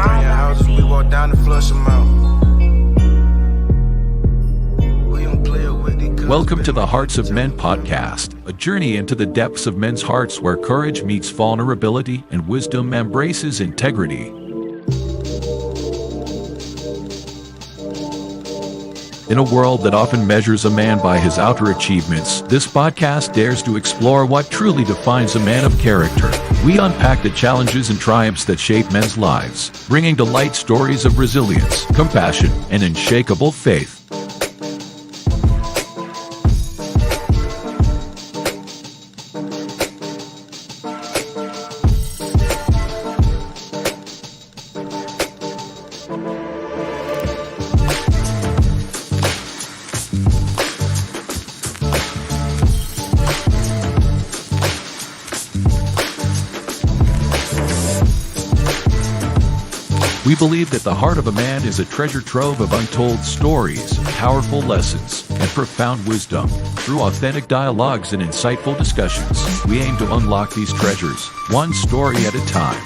houses, we walk down and flush them out. Welcome to the Hearts of Men podcast, a journey into the depths of men's hearts where courage meets vulnerability and wisdom embraces integrity. In a world that often measures a man by his outer achievements, this podcast dares to explore what truly defines a man of character. We unpack the challenges and triumphs that shape men's lives, bringing to light stories of resilience, compassion, and unshakable faith. We believe that the heart of a man is a treasure trove of untold stories, powerful lessons, and profound wisdom. Through authentic dialogues and insightful discussions, we aim to unlock these treasures, one story at a time.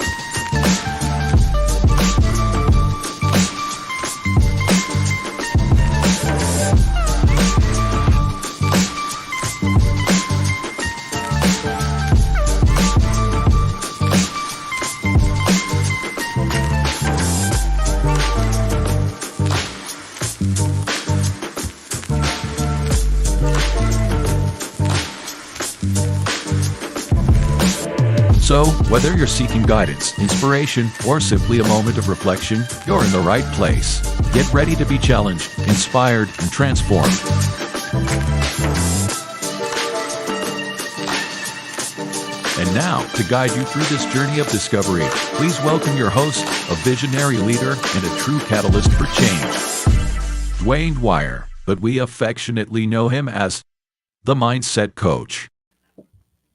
So, whether you're seeking guidance, inspiration, or simply a moment of reflection, you're in the right place. Get ready to be challenged, inspired, and transformed. And now, to guide you through this journey of discovery, please welcome your host, a visionary leader and a true catalyst for change, Dwayne Dwyer, but we affectionately know him as the Mindset Coach.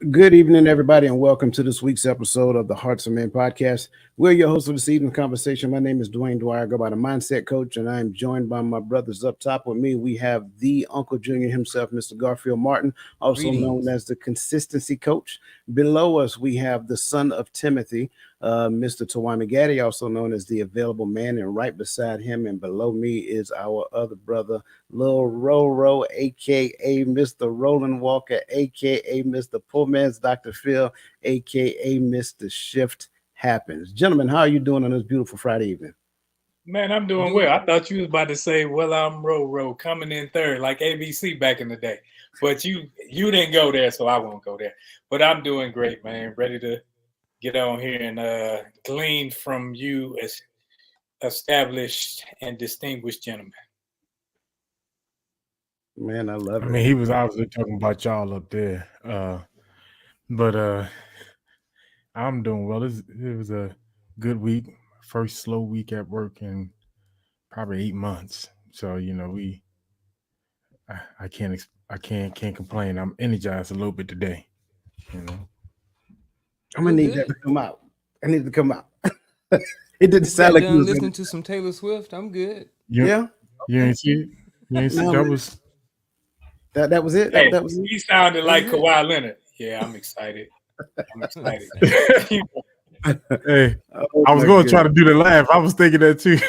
Good evening, everybody, and welcome to this week's episode of the Hearts of Men podcast. We're your hosts of this evening's conversation. My name is Dwayne Dwyer, I go by the Mindset Coach, and I'm joined by my brothers up top with me. We have the Uncle Junior himself, Mr. Garfield Martin, also known as the Consistency Coach. Below us, we have the son of Timothy, Mr. Tawami Gaddy, also known as the Available Man, and right beside him and below me is our other brother, Lil Roro, aka Mr. Roland Walker, aka Mr. Pullman's Dr. Phil, aka Mr. Shift Happens. Gentlemen, how are you doing on this beautiful Friday evening? Man, I'm doing well. I thought you was about to say, well, I'm Roro coming in third, like ABC back in the day. But you didn't go there, so I won't go there. But I'm doing great, man. Ready to get on here and glean from you as established and distinguished gentlemen. Man, I love it. I mean, he was obviously talking about y'all up there. But I'm doing well. It was a good week. First slow week at work in probably 8 months. So, you know, I can't complain. I'm energized a little bit today. You know, I'm gonna need that to come out. I need it to come out. It didn't sound like you was listening to some Taylor Swift. I'm good. Yeah. You ain't see it? You ain't see No, that man. was That was it. Hey, That was it. he sounded like Kawhi Leonard. Yeah, I'm excited. I'm excited. hey, Oh, I was my going to try to goodness. do the laugh. I was thinking that too.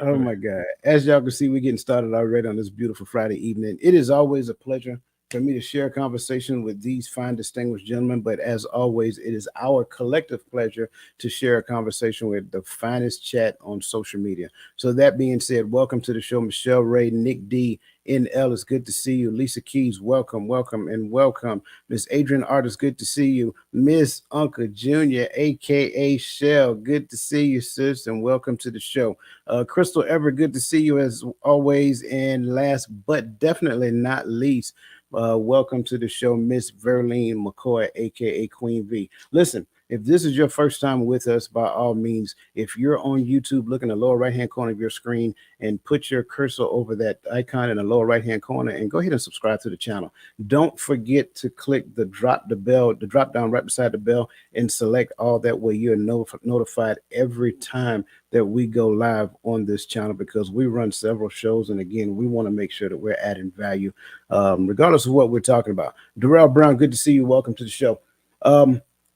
Oh my God. As y'all can see, we're getting started already on this beautiful Friday evening. It is always a pleasure for me to share a conversation with these fine, distinguished gentlemen. But as always, it is our collective pleasure to share a conversation with the finest chat on social media. So that being said, welcome to the show, Michelle Ray, Nick D, NL. It's good to see you. Lisa Keys, welcome, welcome, and welcome. Miss Adrian Artis, good to see you. Miss Uncle Junior, aka Shell, good to see you, sis, and welcome to the show. Crystal Ever, good to see you as always. And last but definitely not least, welcome to the show, Miss Verlene McCoy, aka Queen V. Listen, if this is your first time with us, by all means, if you're on YouTube, look in the lower right-hand corner of your screen and put your cursor over that icon in the lower right-hand corner and go ahead and subscribe to the channel. Don't forget to click the drop down right beside the bell and select all. That way you're notified every time that we go live on this channel, because we run several shows. And again, we want to make sure that we're adding value, regardless of what we're talking about. Darrell Brown, good to see you. Welcome to the show.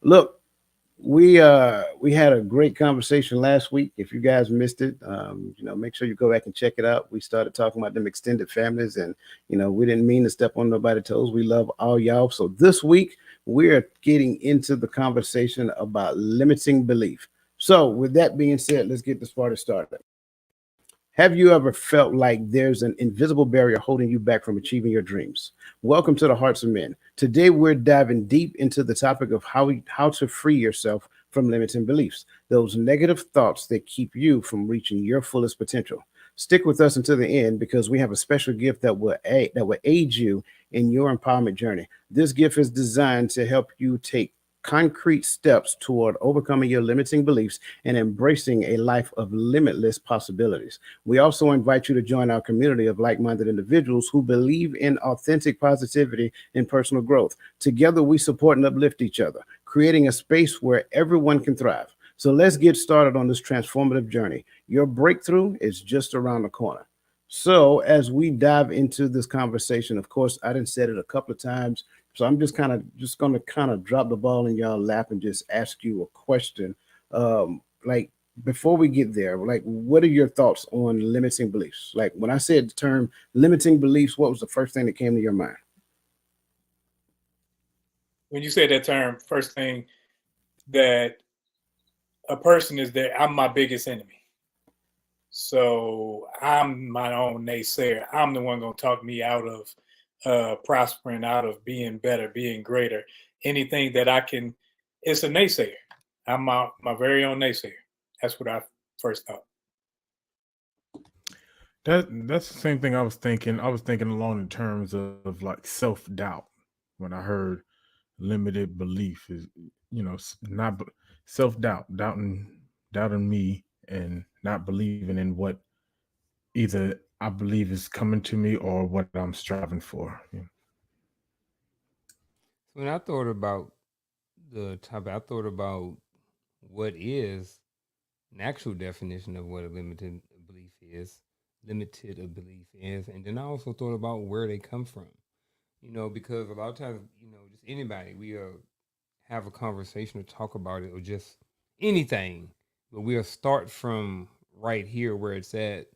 Look, we had a great conversation last week. If you guys missed it, make sure you go back and check it out. We started talking about them extended families, and we didn't mean to step on nobody's toes. We love all y'all. So this week we're getting into the conversation about limiting belief. So with that being said, let's get this party started. Have you ever felt like there's an invisible barrier holding you back from achieving your dreams? Welcome to the Hearts of Men. Today, we're diving deep into the topic of how to free yourself from limiting beliefs, those negative thoughts that keep you from reaching your fullest potential. Stick with us until the end because we have a special gift that will aid you in your empowerment journey. This gift is designed to help you take concrete steps toward overcoming your limiting beliefs and embracing a life of limitless possibilities. We also invite you to join our community of like-minded individuals who believe in authentic positivity and personal growth. Together, we support and uplift each other, creating a space where everyone can thrive. So let's get started on this transformative journey. Your breakthrough is just around the corner. So as we dive into this conversation, of course, I didn't said it a couple of times, so I'm just going to drop the ball in y'all lap and just ask you a question. Like before we get there, like what are your thoughts on limiting beliefs? Like when I said the term limiting beliefs, what was the first thing that came to your mind? When you say that term, first thing that a person is that I'm my biggest enemy. So I'm my own naysayer. I'm the one going to talk me out of prospering, out of being better, being greater. Anything that I can, it's a naysayer. I'm my very own naysayer. That's what I first thought. That's the same thing I was thinking. I was thinking along the terms of like self-doubt when I heard limited belief is, not self-doubt, doubting me and not believing in what either I believe is coming to me or what I'm striving for. When I thought about the topic, I thought about what is an actual definition of what a limited belief is, and then I also thought about where they come from. Because a lot of times, just anybody, we have a conversation or talk about it or just anything, but we'll start from right here where it's at,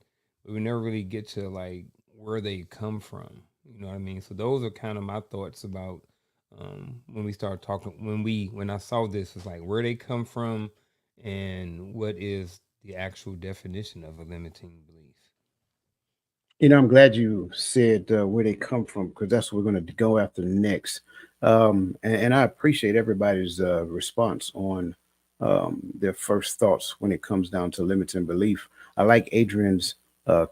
but we never really get to like where they come from. You know what I mean? So those are kind of my thoughts about when we start talking. When I saw this, it's like where they come from and what is the actual definition of a limiting belief. I'm glad you said where they come from because that's what we're going to go after next. And I appreciate everybody's response on their first thoughts when it comes down to limiting belief. I like Adrian's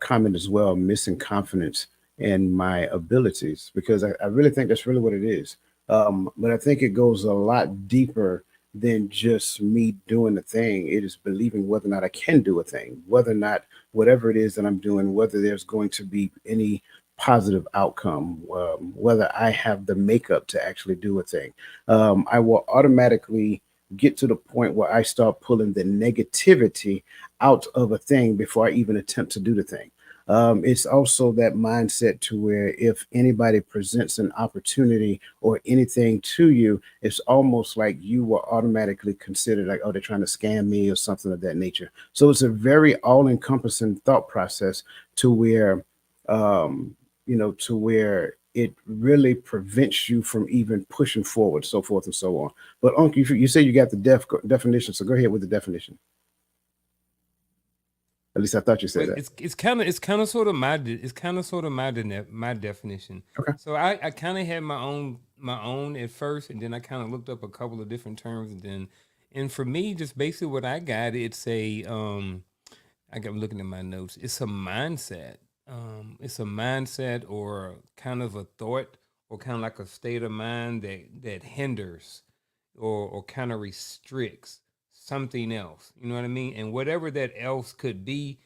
comment as well, missing confidence in my abilities, because I really think that's really what it is. But I think it goes a lot deeper than just me doing the thing. It is believing whether or not I can do a thing, whether or not whatever it is that I'm doing, whether there's going to be any positive outcome, whether I have the makeup to actually do a thing. I will automatically get to the point where I start pulling the negativity out of a thing before I even attempt to do the thing. It's also that mindset to where if anybody presents an opportunity or anything to you, it's almost like you were automatically considered like, oh, they're trying to scam me or something of that nature. So it's a very all-encompassing thought process to where, to where it really prevents you from even pushing forward, so forth and so on. But Uncle, you say you got the definition, so go ahead with the definition. At least I thought you said that. It's kind of sort of my definition. Okay. So I kind of had my own at first, and then I kind of looked up a couple of different terms, and for me, just basically what I got, it's I'm looking at my notes. It's a mindset. It's a mindset or kind of a thought or kind of like a state of mind that hinders or kind of restricts something else. You know what I mean? And whatever that else could be,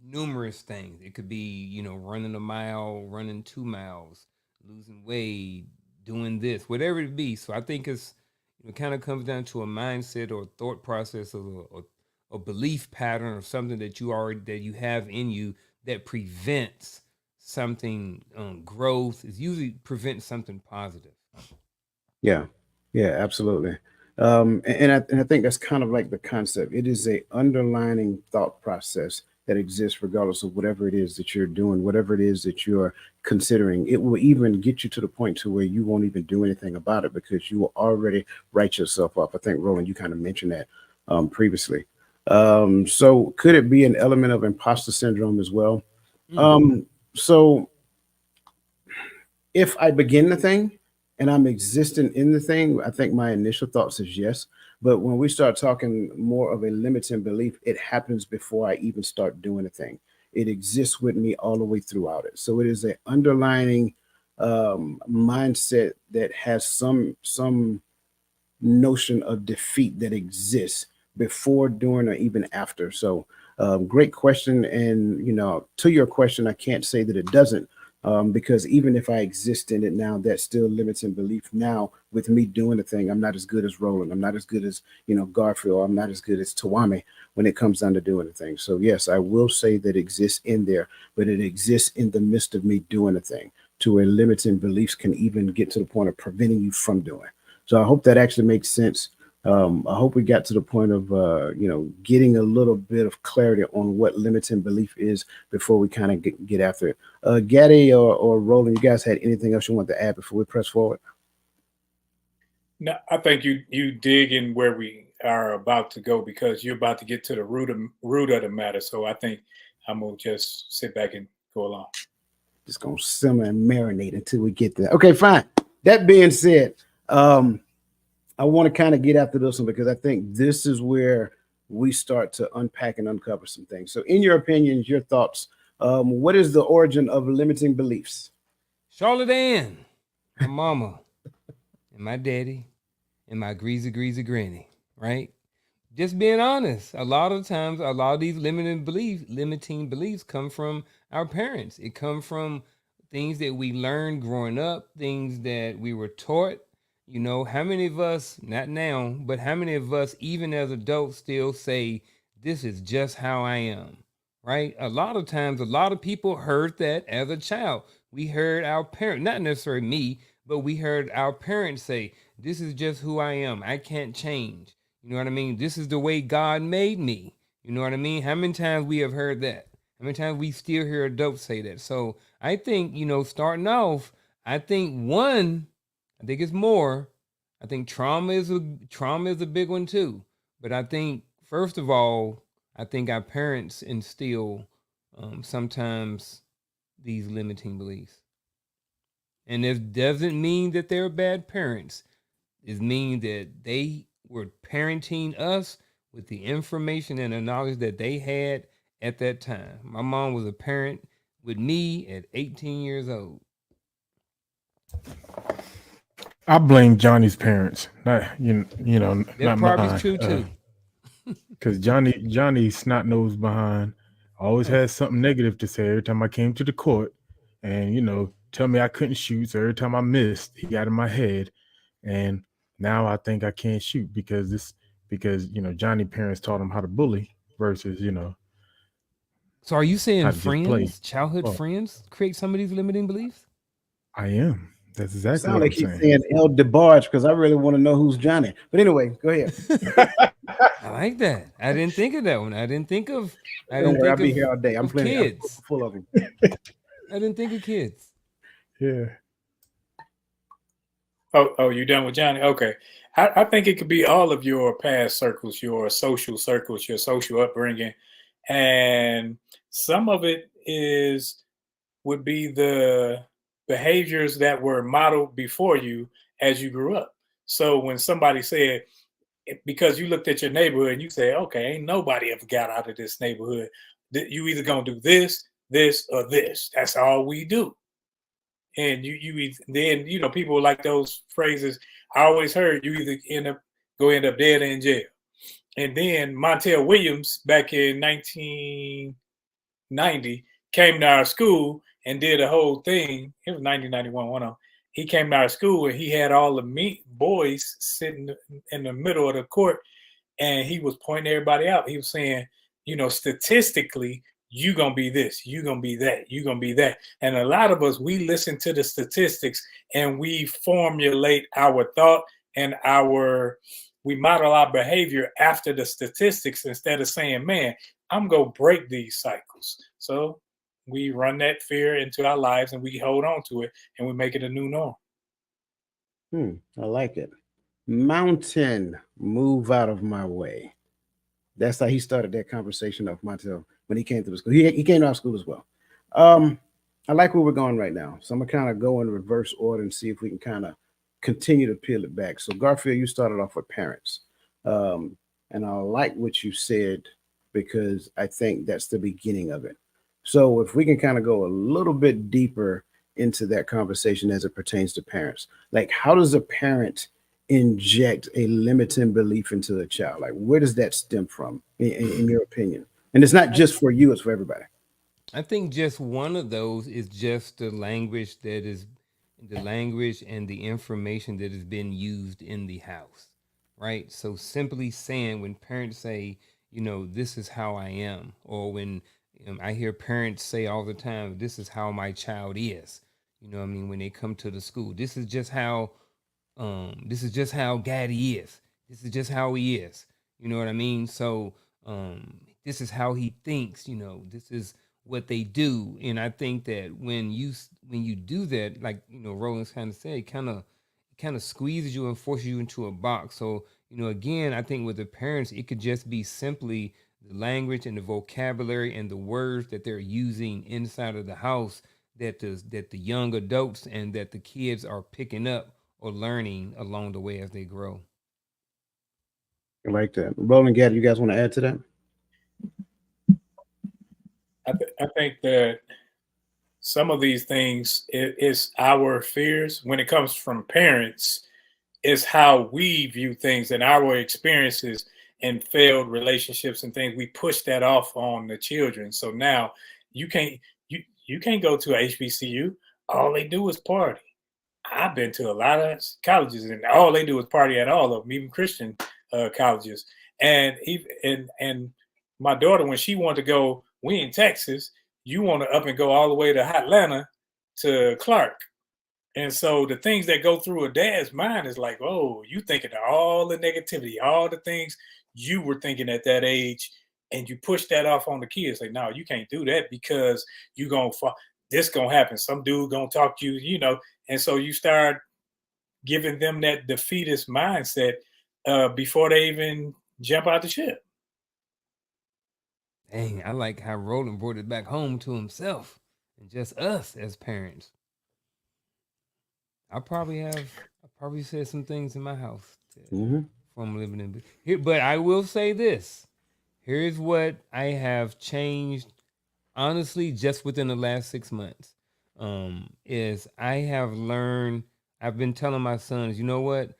numerous things. It could be, running a mile, running 2 miles, losing weight, doing this, whatever it be. So I think it kind of comes down to a mindset or thought process or a belief pattern or something that you have in you that prevents something growth. Is usually prevents something positive. Yeah, absolutely. And I think that's kind of like the concept. It is a underlining thought process that exists regardless of whatever it is that you're doing, whatever it is that you're considering. It will even get you to the point to where you won't even do anything about it because you will already write yourself off. I think Roland, you kind of mentioned that previously. So could it be an element of imposter syndrome as well? So if I begin the thing and I'm existing in the thing, I think my initial thoughts is yes. But when we start talking more of a limiting belief, it happens before I even start doing the thing. It exists with me all the way throughout it. So it is an underlining mindset that has some notion of defeat that exists before, during, or even after. So, great question. And to your question, I can't say that it doesn't, because even if I exist in it now, that still limits in belief. Now, with me doing the thing, I'm not as good as Roland. I'm not as good as Garfield. I'm not as good as Tawame when it comes down to doing the thing. So, yes, I will say that it exists in there, but it exists in the midst of me doing the thing. To where limiting beliefs can even get to the point of preventing you from doing. So I hope that actually makes sense. I hope we got to the point of getting a little bit of clarity on what limiting belief is before we kind of get after it. Gaddy or Roland, you guys had anything else you want to add before we press forward? No, I think you dig in where we are about to go because you're about to get to the root of the matter. So I think I'm gonna just sit back and go along. Just gonna simmer and marinate until we get there. Okay, fine. That being said, I want to kind of get after this one because I think this is where we start to unpack and uncover some things. So, in your opinions, your thoughts, what is the origin of limiting beliefs? Charlotte Ann, my mama, and my daddy, and my greasy granny, right? Just being honest, a lot of times, a lot of these limiting beliefs come from our parents. It comes from things that we learned growing up, things that we were taught. How many of us, not now, but how many of us, even as adults, still say, this is just how I am, right? A lot of times, a lot of people heard that as a child. We heard our parents, not necessarily me, but we heard our parents say, this is just who I am. I can't change. You know what I mean? This is the way God made me. You know what I mean? How many times we have heard that? How many times we still hear adults say that? So I think, starting off, I think it's more. I think trauma is a big one too. But I think, first of all, I think our parents instill sometimes these limiting beliefs. And it doesn't mean that they're bad parents. It means that they were parenting us with the information and the knowledge that they had at that time. My mom was a parent with me at 18 years old. I blame Johnny's parents, not That not probably mine. is true too. Because Johnny snot nosed behind always had something negative to say every time I came to the court, and tell me I couldn't shoot. So every time I missed, he got in my head, and now I think I can't shoot because Johnny parents taught him how to bully versus So are you saying how to just play. childhood friends create some of these limiting beliefs? I am. That's exactly Sound what like I'm he's saying. saying El DeBarge because I really want to know who's Johnny. But anyway, go ahead. I like that. I didn't think of that one. I didn't think of. Don't worry, I'll be here all day. I'm playing kids. full of them. I didn't think of kids. Yeah. Oh, you done with Johnny? Okay. I think it could be all of your past circles, your social circles, your social upbringing. And some of it would be the behaviors that were modeled before you as you grew up. So when somebody said, because you looked at your neighborhood and you say, okay, ain't nobody ever got out of this neighborhood. You either gonna do this, or this. That's all we do. And then people like those phrases. I always heard you either end up dead or in jail. And then Montel Williams back in 1990 came to our school and did a whole thing. It was 1991, one of. He came to our school and he had all the boys sitting in the middle of the court, and he was pointing everybody out. He was saying, statistically, you're going to be this, you're going to be that, you're going to be that. And a lot of us, we listen to the statistics and we formulate our thought and our we model our behavior after the statistics instead of saying, man, I'm going to break these cycles. So we run that fear into our lives and we hold on to it and we make it a new norm. I like it. Mountain, move out of my way. That's how he started that conversation of Montel when he came to the school. He came to our school as well. I like where we're going right now. So I'm gonna kind of go in reverse order and see if we can kind of continue to peel it back. So Garfield, you started off with parents. And I like what you said because I think that's the beginning of it. So if we can kind of go a little bit deeper into that conversation as it pertains to parents, like how does a parent inject a limiting belief into a child? Like where does that stem from in your opinion? And it's not just for you, it's for everybody. I think just one of those is just the language and the information that has been used in the house, right? So simply saying, when parents say, this is how I am, or when I hear parents say all the time, this is how my child is, when they come to the school, this is just how Gaddy is. This is just how he is. You know what I mean? So this is how he thinks, this is what they do. And I think that when you do that, like, Roland's kind of said, it kind of squeezes you and forces you into a box. So, again, I think with the parents, it could just be simply the language and the vocabulary and the words that they're using inside of the house that the young adults and that the kids are picking up or learning along the way as they grow. I like that. Roland, Gaddy, you guys want to add to that? I think that some of these things is our fears when it comes from parents, is how we view things and our experiences and failed relationships and things. We push that off on the children. So now you can't go to a HBCU. All they do is party. I've been to a lot of colleges and all they do is party at all of them, even Christian colleges. And my daughter, when she wanted to go, we in Texas, you want to up and go all the way to Atlanta to Clark. And so the things that go through a dad's mind is like, oh, you thinking of all the negativity, all the things you were thinking at that age, and you push that off on the kids. Like, no, you can't do that because you gonna fall. This gonna happen. Some dude gonna talk to you, And so you start giving them that defeatist mindset before they even jump out the ship. Dang, I like how Roland brought it back home to himself and just us as parents. I probably said some things in my house from living in here, but I will say this. Here's what I have changed, honestly, just within the last 6 months. Is I have learned, I've been telling my sons, you know what?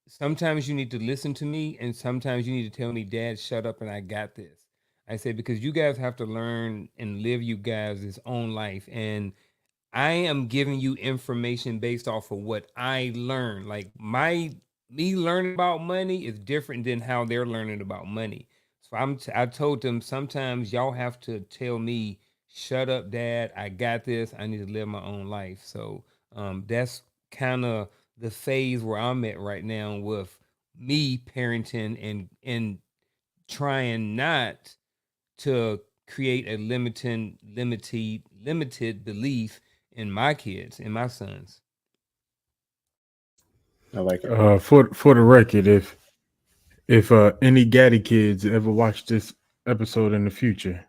Sometimes you need to listen to me, and sometimes you need to tell me, Dad, shut up and I got this. I said, because you guys have to learn and live you guys' own life. And I am giving you information based off of what I learned. Like me learning about money is different than how they're learning about money. So I told them, sometimes y'all have to tell me, shut up, Dad, I got this. I need to live my own life. So that's kind of the phase where I'm at right now with me parenting and trying not to create a limited belief in my kids, in my sons. I like it. For the record, if any Gaddy kids ever watch this episode in the future,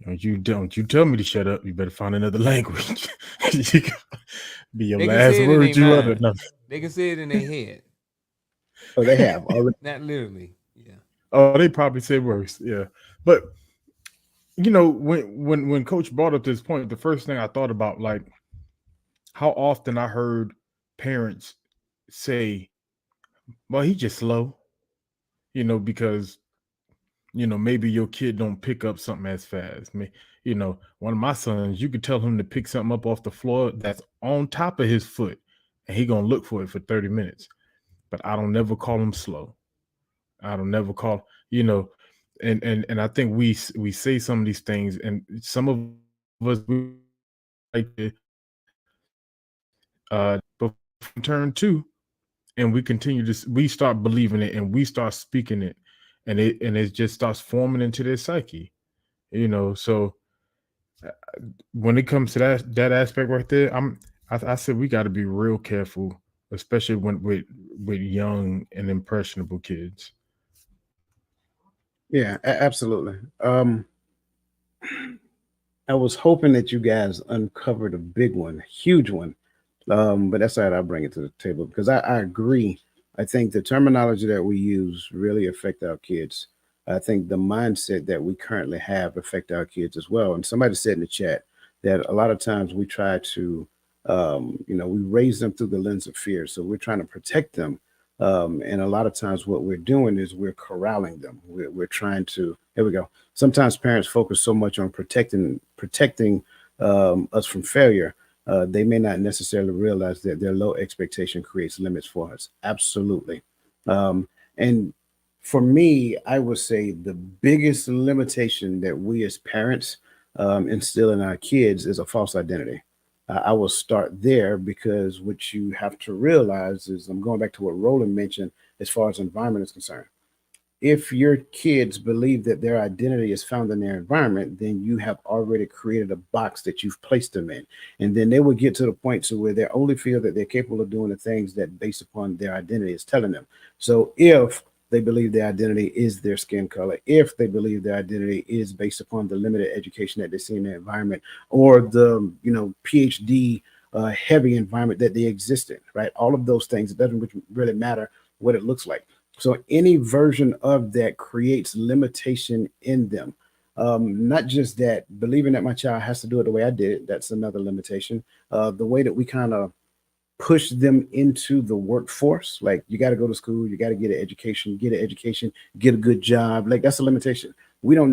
you tell me to shut up. You better find another language. Be your last word you utter. No. They can say it in their head. Oh, they have already. Not literally. Yeah. Oh, they probably say worse. Yeah, but when Coach brought up this point, the first thing I thought about, like, how often I heard parents say, well, he just slow, because, maybe your kid don't pick up something as fast. One of my sons, you could tell him to pick something up off the floor that's on top of his foot, and he going to look for it for 30 minutes. But I don't never call him slow. I don't never call, and I think we say some of these things, and some of us we like to turn to and we start believing it, and we start speaking it, and it just starts forming into their psyche, so when it comes to that aspect right there, I said we got to be real careful, especially when with young and impressionable kids. Yeah, absolutely. I was hoping that you guys uncovered a big one, huge one. But that's all right. I'll bring it to the table because I agree. I think the terminology that we use really affect our kids. I think the mindset that we currently have affect our kids as well. And somebody said in the chat that a lot of times we try to, we raise them through the lens of fear. So we're trying to protect them. And a lot of times what we're doing is we're corralling them. We're trying to, here we go. Sometimes parents focus so much on protecting us from failure. They may not necessarily realize that their low expectation creates limits for us. Absolutely. And for me, I would say the biggest limitation that we as parents instill in our kids is a false identity. I will start there because what you have to realize is I'm going back to what Roland mentioned as far as environment is concerned. If your kids believe that their identity is found in their environment, then you have already created a box that you've placed them in. And then they will get to the point to where they only feel that they're capable of doing the things that based upon their identity is telling them. So if they believe their identity is their skin color, if they believe their identity is based upon the limited education that they see in their environment or the, PhD heavy environment that they exist in, right? All of those things, it doesn't really matter what it looks like. So any version of that creates limitation in them. Not just that, believing that my child has to do it the way I did it, that's another limitation. The way that we kind of push them into the workforce, like you got to go to school, you got to get an education, get a good job. Like that's a limitation. We didn't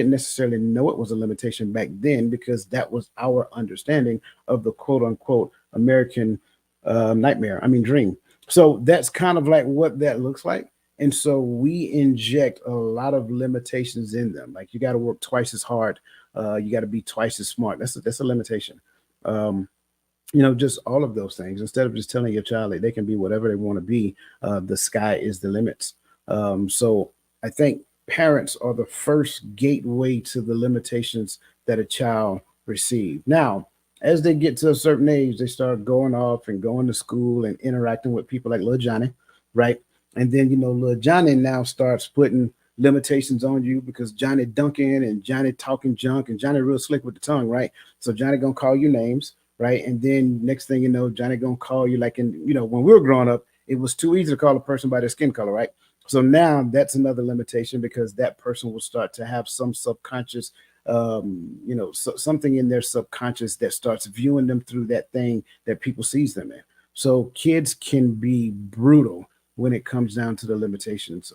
necessarily know it was a limitation back then because that was our understanding of the quote unquote American dream. So that's kind of like what that looks like. And so we inject a lot of limitations in them. Like you got to work twice as hard. You got to be twice as smart. That's a limitation. Just all of those things. Instead of just telling your child that they can be whatever they want to be, the sky is the limits. So I think parents are the first gateway to the limitations that a child receives. Now, as they get to a certain age, they start going off and going to school and interacting with people like little Johnny, right? And then, little Johnny now starts putting limitations on you because Johnny dunking and Johnny talking junk and Johnny real slick with the tongue, right? So Johnny gonna call you names, right? And then next thing you know, Johnny gonna call you like when we were growing up, it was too easy to call a person by their skin color, right? So now that's another limitation because that person will start to have some subconscious, something in their subconscious that starts viewing them through that thing that people sees them in. So kids can be brutal when it comes down to the limitations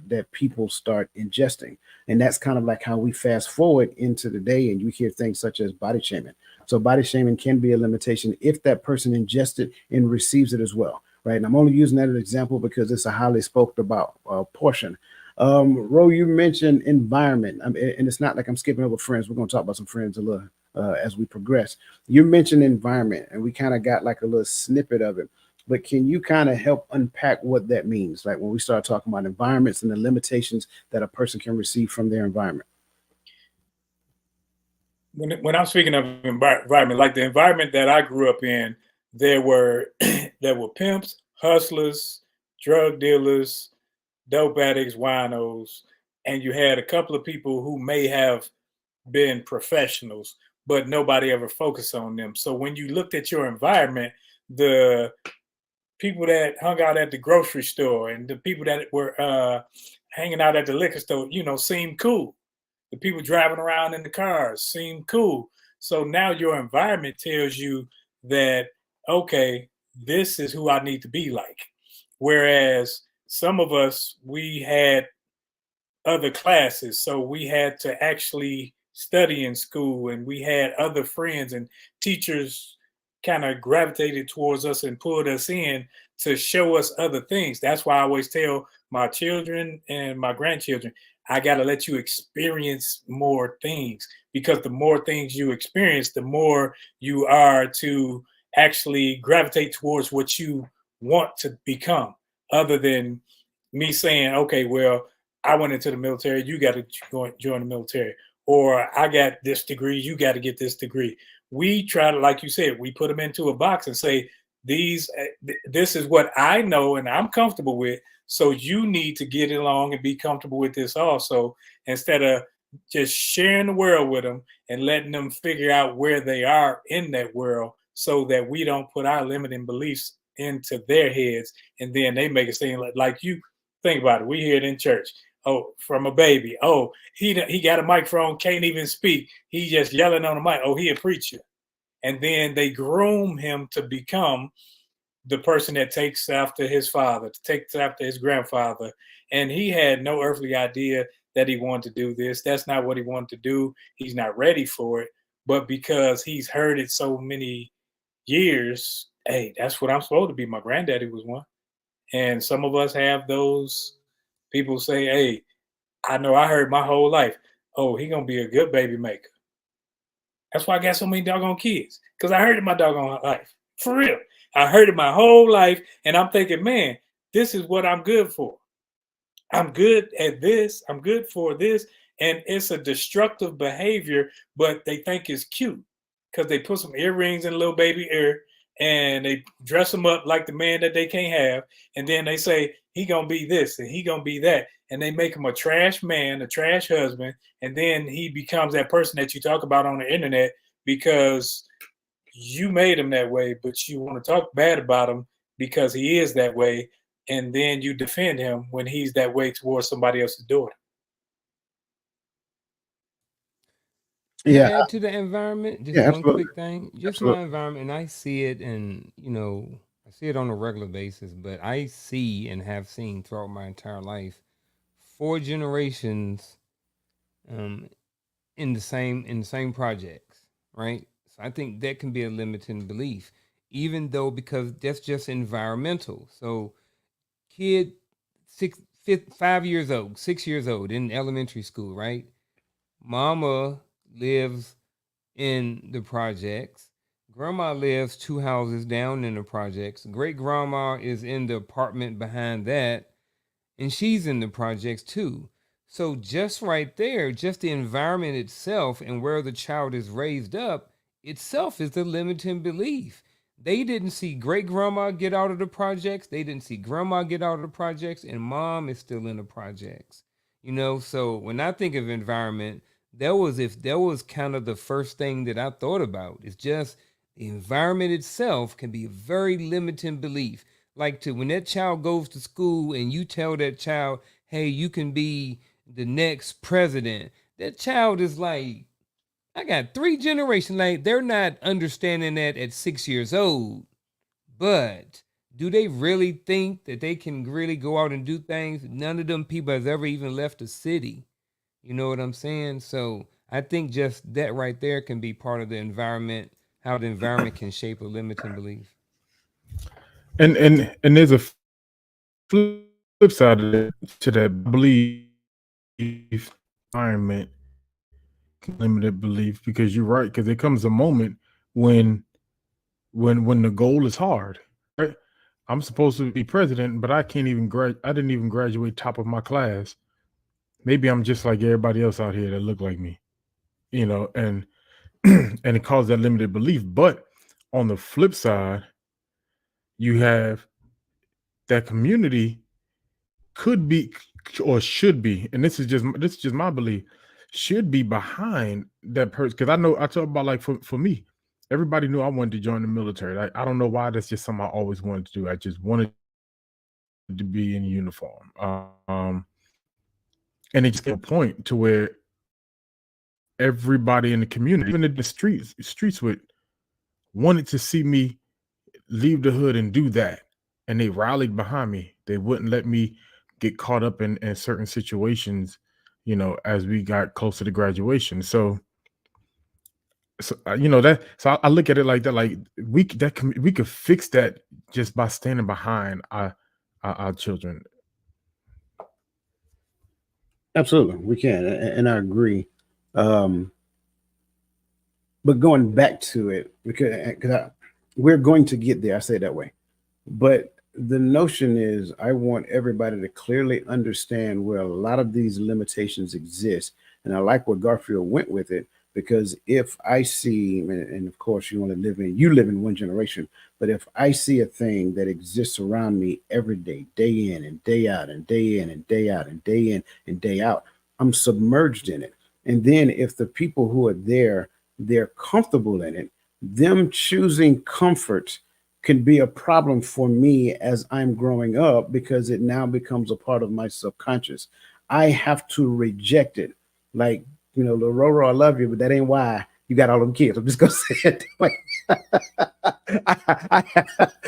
that people start ingesting. And that's kind of like how we fast forward into the day and you hear things such as body shaming. So body shaming can be a limitation if that person ingests it and receives it as well, right? And I'm only using that as an example because it's a highly spoken about portion. Ro, you mentioned environment, and it's not like I'm skipping over friends. We're going to talk about some friends a little as we progress. You mentioned environment, and we kind of got like a little snippet of it. But can you kind of help unpack what that means? Like when we start talking about environments and the limitations that a person can receive from their environment. When I'm speaking of environment, like the environment that I grew up in, there were pimps, hustlers, drug dealers, dope addicts, winos, and you had a couple of people who may have been professionals, but nobody ever focused on them. So when you looked at your environment, the people that hung out at the grocery store and the people that were hanging out at the liquor store, seemed cool. The people driving around in the cars seemed cool. So now your environment tells you that, okay, this is who I need to be like. Whereas some of us, we had other classes. So we had to actually study in school and we had other friends and teachers kind of gravitated towards us and pulled us in to show us other things. That's why I always tell my children and my grandchildren, I got to let you experience more things, because the more things you experience, the more you are to actually gravitate towards what you want to become. other than me saying, okay, well, I went into the military, you got to join the military, or I got this degree, you got to get this degree. We try to, like you said, we put them into a box and say, this is what I know and I'm comfortable with. So you need to get along and be comfortable with this also, instead of just sharing the world with them and letting them figure out where they are in that world, so that we don't put our limiting beliefs into their heads, and then they make it seem like you think about it. We hear it in church. Oh, from a baby. Oh, he got a microphone, can't even speak. He just yelling on the mic. Oh, he a preacher. And then they groom him to become the person that takes after his father, takes after his grandfather. And he had no earthly idea that he wanted to do this. That's not what he wanted to do. He's not ready for it. But because he's heard it so many years, hey, that's what I'm supposed to be. My granddaddy was one. And some of us have those people say, hey, I know I heard my whole life, oh, he gonna be a good baby maker. That's why I got so many doggone kids, because I heard it my doggone life. For real. I heard it my whole life, and I'm thinking, man, this is what I'm good for. I'm good at this. I'm good for this. And it's a destructive behavior, but they think it's cute because they put some earrings in a little baby ear and they dress him up like the man that they can't have. And then they say, he gonna be this and he gonna be that. And they make him a trash man, a trash husband. And then he becomes that person that you talk about on the internet because you made him that way, but you want to talk bad about him because he is that way. And then you defend him when he's that way towards somebody else's daughter. Yeah. Add to the environment, just Yeah, one absolutely. quick thing. Just Absolutely. my environment, and I see it, and I see it on a regular basis. But I see and have seen throughout my entire life 4 generations, in the same projects, right? So I think that can be a limiting belief, even though because that's just environmental. So kid 5 years old, 6 years old in elementary school, right? Mama lives in the projects. Grandma lives 2 houses down in the projects. Great grandma is in the apartment behind that, and she's in the projects too. So just right there, just the environment itself and where the child is raised up itself is the limiting belief. They didn't see great grandma get out of the projects. They didn't see grandma get out of the projects, and mom is still in the projects. So when I think of environment, that was kind of the first thing that I thought about. It's just the environment itself can be a very limiting belief. Like when that child goes to school and you tell that child, hey, you can be the next president, that child is like, I got 3 generations. Like, they're not understanding that at 6 years old. But do they really think that they can really go out and do things? None of them people has ever even left a city. You know what I'm saying? So I think just that right there can be part of the environment, how the environment can shape a limiting belief. And there's a flip side to that belief environment, limited belief, because you're right, because there comes a moment when the goal is hard, right? I'm supposed to be president, but I can't even I didn't even graduate top of my class. Maybe I'm just like everybody else out here that look like me, and and it caused that limited belief. But on the flip side, you have that community could be or should be, and this is just my belief, should be behind that person. Because I know I talk about, like, for me, everybody knew I wanted to join the military. I don't know why. That's just something I always wanted to do. I just wanted to be in uniform. And it just came to a point to where everybody in the community, even in the streets wanted to see me leave the hood and do that. And they rallied behind me. They wouldn't let me get caught up in certain situations, as we got closer to graduation. So that. So I look at it like that. Like we could fix that just by standing behind our children. Absolutely, we can, and I agree. But going back to it, because we're going to get there, I say it that way. But the notion is I want everybody to clearly understand where a lot of these limitations exist. And I like where Garfield went with it because if I see, and of course you live in one generation, but if I see a thing that exists around me every day, day in and day out, and day in and day out, and day in and day out, I'm submerged in it. And then if the people who are there, they're comfortable in it, them choosing comfort can be a problem for me as I'm growing up because it now becomes a part of my subconscious. I have to reject it. Like, Lil Roro, I love you, but that ain't why you got all them kids. I'm just gonna say it that way.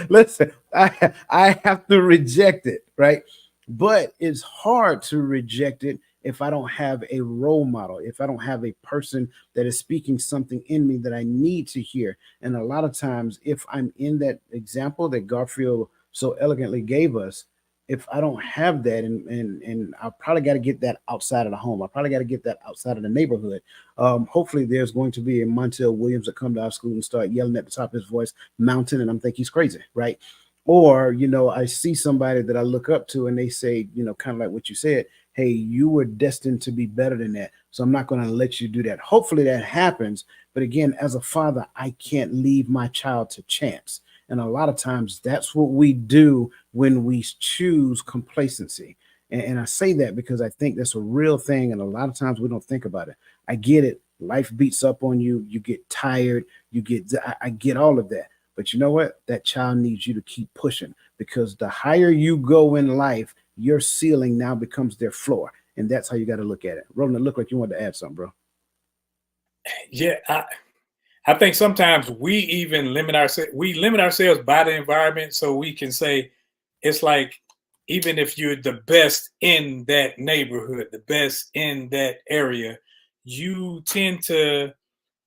Listen, I have to reject it, right? But it's hard to reject it if I don't have a role model, if I don't have a person that is speaking something in me that I need to hear. And a lot of times, if I'm in that example that Garfield so elegantly gave us, if I don't have that, and I probably got to get that outside of the home, I probably got to get that outside of the neighborhood. Hopefully, there's going to be a Montel Williams that come to our school and start yelling at the top of his voice, "Mountain," and I'm think he's crazy, right? Or I see somebody that I look up to, and they say, kind of like what you said, hey, you were destined to be better than that. So I'm not going to let you do that. Hopefully that happens. But again, as a father, I can't leave my child to chance. And a lot of times that's what we do when we choose complacency. And I say that because I think that's a real thing. And a lot of times we don't think about it. I get it. Life beats up on you. You get tired. I get all of that. But you know what? That child needs you to keep pushing because the higher you go in life, your ceiling now becomes their floor. And that's how you got to look at it. Roland, it looked like you wanted to add something, bro. Yeah, I think sometimes we even limit ourselves. We limit ourselves by the environment, so we can say it's like even if you're the best in that neighborhood, the best in that area, you tend to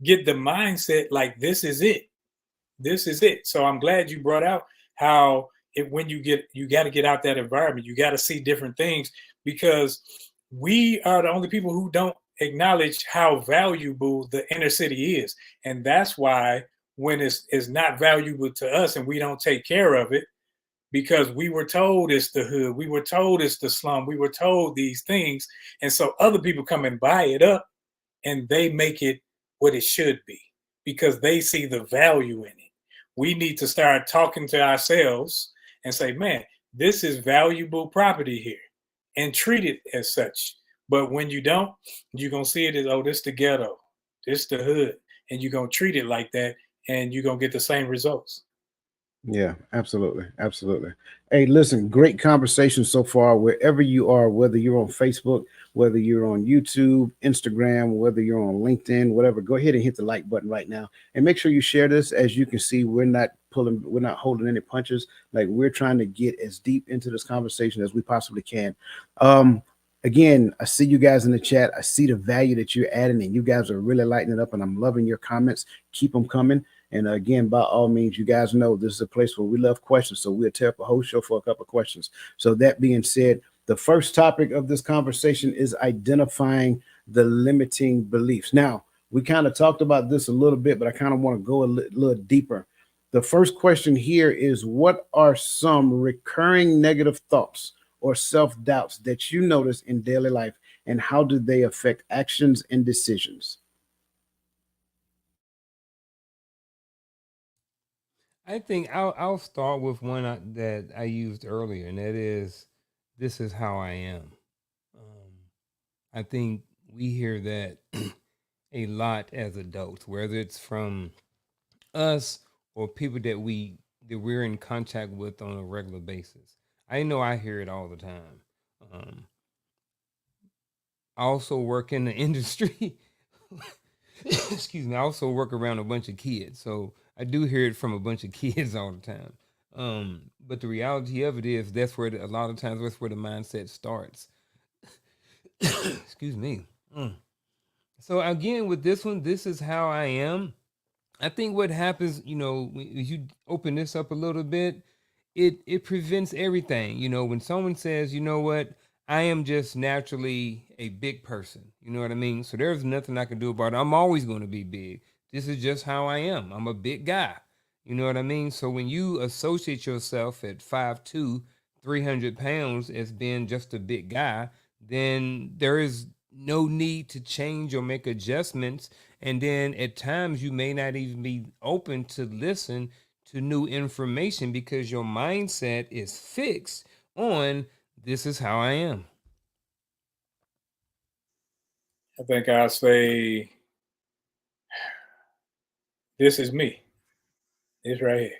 get the mindset like this is it. This is it. So I'm glad you brought out how when you got to get out that environment, you got to see different things because we are the only people who don't acknowledge how valuable the inner city is. And that's why when it's not valuable to us and we don't take care of it, because we were told it's the hood, we were told it's the slum, we were told these things. And so other people come and buy it up and they make it what it should be because they see the value in it. We need to start talking to ourselves and say, man, this is valuable property here and treat it as such. But when you don't, you're going to see it as, oh, this the ghetto, this the hood. And you're going to treat it like that and you're going to get the same results. Yeah, absolutely. Absolutely. Hey, listen, great conversation so far. Wherever you are, whether you're on Facebook, whether you're on YouTube, Instagram, whether you're on LinkedIn, whatever, go ahead and hit the like button right now and make sure you share this. As you can see, we're not holding any punches. Like we're trying to get as deep into this conversation as we possibly can. Again, I see you guys in the chat. I see the value that you're adding, and you guys are really lighting it up, and I'm loving your comments. Keep them coming. And again, by all means, you guys know this is a place where we love questions. So we'll tear up a whole show for a couple of questions. So that being said, the first topic of this conversation is identifying the limiting beliefs. Now, we kind of talked about this a little bit, but I kind of want to go a little deeper. The first question here is, what are some recurring negative thoughts or self-doubts that you notice in daily life, and how do they affect actions and decisions? I think I'll start with one that I used earlier, and that is, "This is how I am." I think we hear that a lot as adults, whether it's from us or people that we're in contact with on a regular basis. I know I hear it all the time. I also work in the industry. Excuse me. I also work around a bunch of kids, so I do hear it from a bunch of kids all the time. But the reality of it is that's where a lot of times that's where the mindset starts. Excuse me. So again, with this one, this is how I am. I think what happens, when you open this up a little bit, it prevents everything. When someone says, you know what, I am just naturally a big person. You know what I mean? So there's nothing I can do about it. I'm always going to be big. This is just how I am. I'm a big guy. You know what I mean? So when you associate yourself at 5'2", 300 pounds as being just a big guy, then there is no need to change or make adjustments. And then at times you may not even be open to listen to new information because your mindset is fixed on this is how I am. I think I'll say, this is me. It's right here.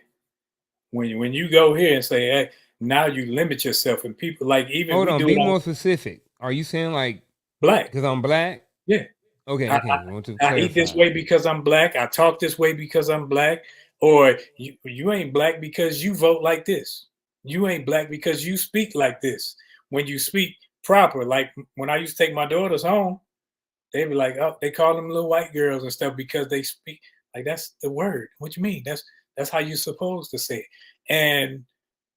When you go here and say, hey, now you limit yourself, and people like even Hold we on, do be it on more specific. Are you saying like black. because I'm black? Yeah. Okay, I, okay. I want to I eat this clarify. way because I'm black. I talk this way because I'm black. Or you ain't black because you vote like this. You ain't black because you speak like this. When you speak proper, like when I used to take my daughters home, they be like, oh, they call them little white girls and stuff because they speak like that's the word. What you mean? That's how you supposed to say it. And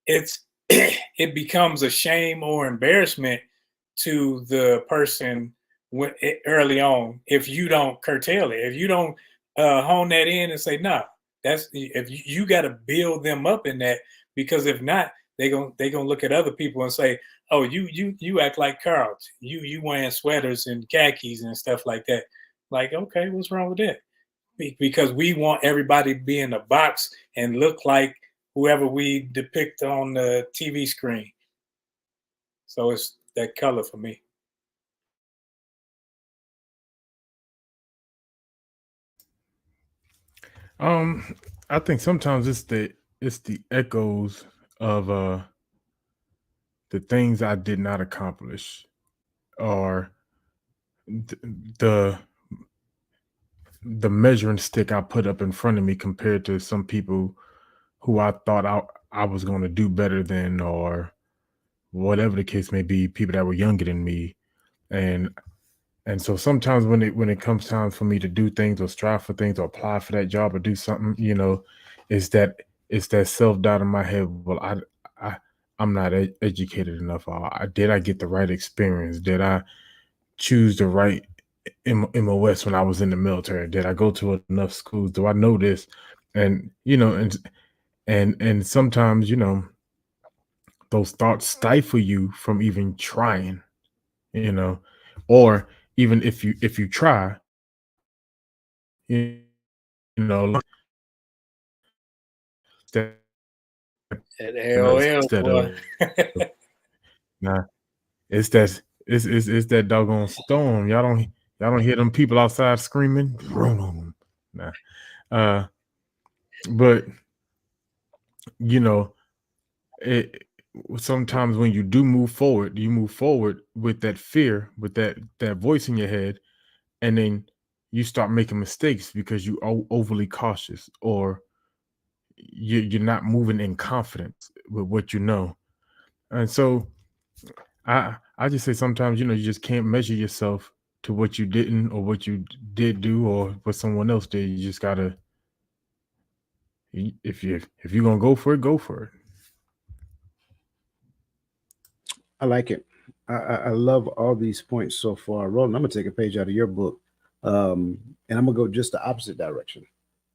it's it becomes a shame or embarrassment to the person early on if you don't curtail it, if you don't hone that in and say no, that's if you got to build them up in that, because if not, they gonna look at other people and say, oh, you act like Carl, you wearing sweaters and khakis and stuff like that. Like, okay, what's wrong with that? Because we want everybody to be in a box and look like whoever we depict on the TV screen. So it's that color for me. I think sometimes it's the echoes of the things I did not accomplish, or the the measuring stick I put up in front of me compared to some people who I thought I was going to do better than, or whatever the case may be, people that were younger than me. And so sometimes when it comes time for me to do things or strive for things or apply for that job or do something, it's that it's that self-doubt in my head. Well, I I'm not educated enough. Did I get the right experience? Did I choose the right MOS when I was in the military? Did I go to enough schools? Do I know this? And and sometimes those thoughts stifle you from even trying, you know, or even if you try, you know, instead At LOL, instead boy. of nah, it's that doggone storm. Y'all don't hear them people outside screaming. Nah. Uh, but you know, it sometimes when you do move forward, you move forward with that fear, with that voice in your head, and then you start making mistakes because you are overly cautious, or you're not moving in confidence with what you know. And so I just say sometimes you just can't measure yourself to what you didn't, or what you did do, or what someone else did. You just gotta, if you're gonna go for it, go for it. I like it. I love all these points so far. Roland, I'm gonna take a page out of your book, and I'm gonna go just the opposite direction,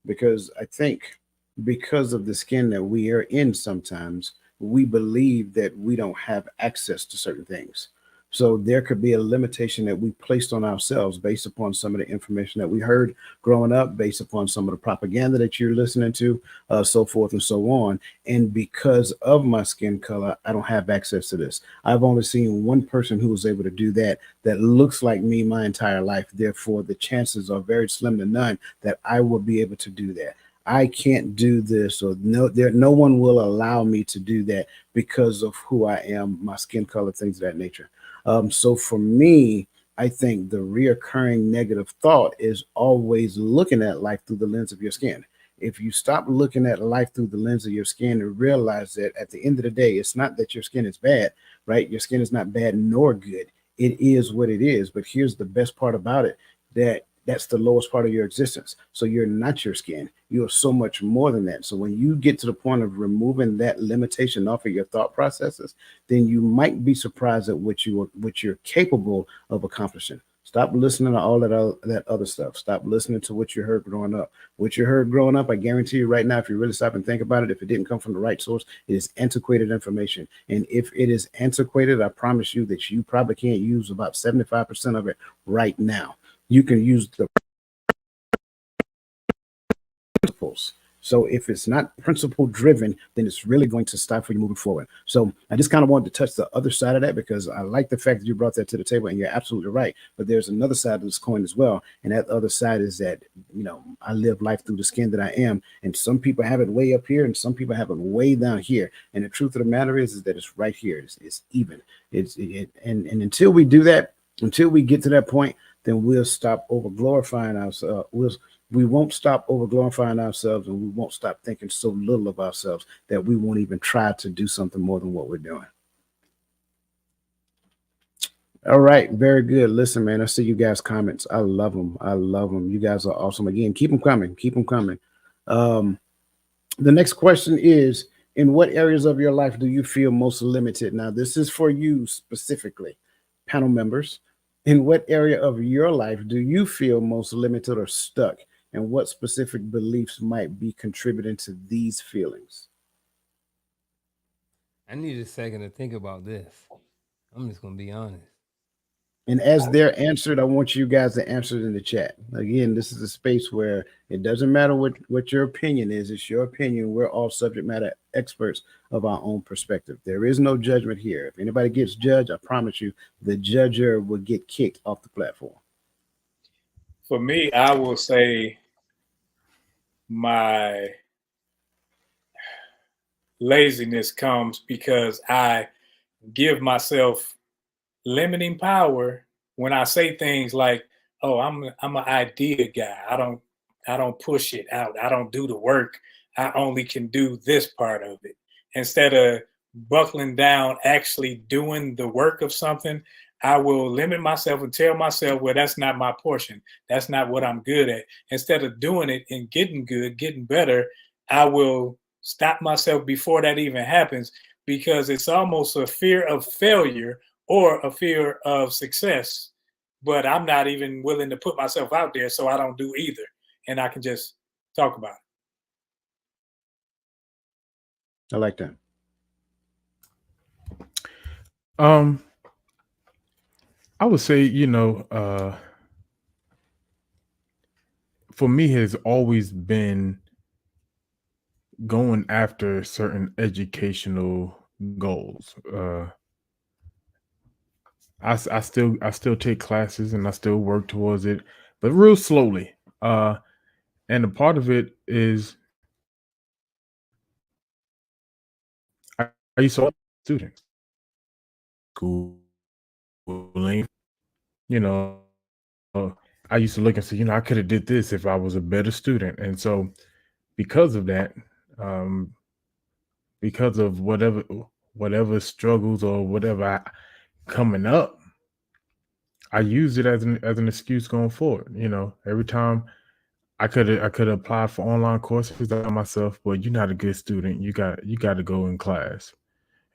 because I think because of the skin that we are in, sometimes we believe that we don't have access to certain things. So there could be a limitation that we placed on ourselves based upon some of the information that we heard growing up, based upon some of the propaganda that you're listening to, so forth and so on. And because of my skin color, I don't have access to this. I've only seen one person who was able to do that looks like me my entire life. Therefore, the chances are very slim to none that I will be able to do that. I can't do this, or no one will allow me to do that because of who I am, my skin color, things of that nature. So for me, I think the reoccurring negative thought is always looking at life through the lens of your skin. If you stop looking at life through the lens of your skin and realize that at the end of the day, it's not that your skin is bad, right? Your skin is not bad nor good. It is what it is. But here's the best part about it, that's the lowest part of your existence. So you're not your skin. You are so much more than that. So when you get to the point of removing that limitation off of your thought processes, then you might be surprised at what you're capable of accomplishing. Stop listening to all that other stuff. Stop listening to what you heard growing up. What you heard growing up, I guarantee you right now, if you really stop and think about it, if it didn't come from the right source, it is antiquated information. And if it is antiquated, I promise you that you probably can't use about 75% of it right now. You can use the principles. So if it's not principle driven, then it's really going to stop for you moving forward. So I just kind of wanted to touch the other side of that because I like the fact that you brought that to the table, and you're absolutely right. But there's another side of this coin as well. And that other side is that, I live life through the skin that I am. And some people have it way up here and some people have it way down here. And the truth of the matter is that it's right here. It's even. And until we do that, until we get to that point, then we'll stop over glorifying ourselves. We won't stop over glorifying ourselves, and we won't stop thinking so little of ourselves that we won't even try to do something more than what we're doing. All right, very good. Listen, man, I see you guys' comments. I love them. I love them. You guys are awesome. Again, keep them coming. Keep them coming. The next question is, in what areas of your life do you feel most limited? Now, this is for you specifically, panel members. In what area of your life do you feel most limited or stuck? And what specific beliefs might be contributing to these feelings? I need a second to think about this. I'm just gonna be honest. And as they're answered, I want you guys to answer it in the chat. Again, this is a space where it doesn't matter what your opinion is. It's your opinion. We're all subject matter experts of our own perspective. There is no judgment here. If anybody gets judged, I promise you, the judger will get kicked off the platform. For me, I will say my laziness comes because I give myself limiting power when I say things like, "Oh, I'm an idea guy. I don't push it out. I don't do the work. I only can do this part of it." Instead of buckling down, actually doing the work of something, I will limit myself and tell myself, well, that's not my portion. That's not what I'm good at. Instead of doing it and getting good, getting better, I will stop myself before that even happens because it's almost a fear of failure or a fear of success. But I'm not even willing to put myself out there, so I don't do either. And I can just talk about it. I like that. I would say, for me has always been going after certain educational goals. I still take classes and I still work towards it, but real slowly. And a part of it is I used to students schooling, I used to look and say, I could have did this if I was a better student. And so because of that, because of whatever struggles or whatever coming up, I use it as an excuse going forward. Every time I could apply for online courses, I tell myself, well, you're not a good student. You got to go in class.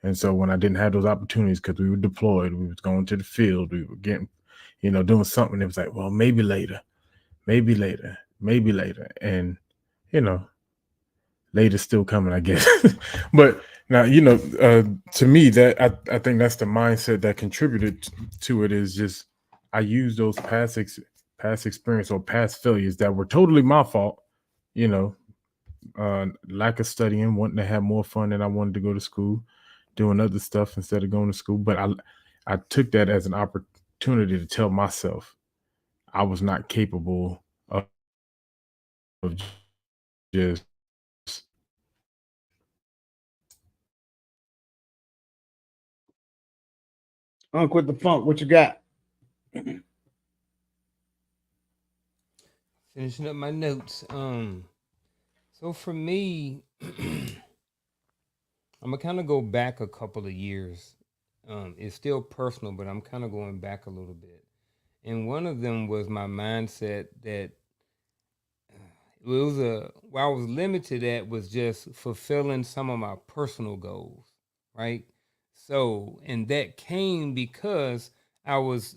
And so when I didn't have those opportunities because we were deployed, we was going to the field, we were getting, doing something. It was like, well, maybe later. And, later's still coming, I guess. But now, to me, that I think that's the mindset that contributed to it is just I use those past experience or past failures that were totally my fault, lack of studying, wanting to have more fun than I wanted to go to school, doing other stuff instead of going to school. But I took that as an opportunity to tell myself I was not capable of just With the funk, what you got? Finishing up my notes. So for me, I'm gonna kind of go back a couple of years. It's still personal, but I'm kind of going back a little bit. And one of them was my mindset that where I was limited at was just fulfilling some of my personal goals, right? So, and that came because I was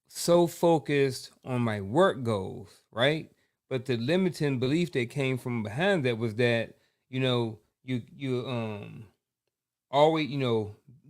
so focused on my work goals, right? But the limiting belief that came from behind that was that, you always,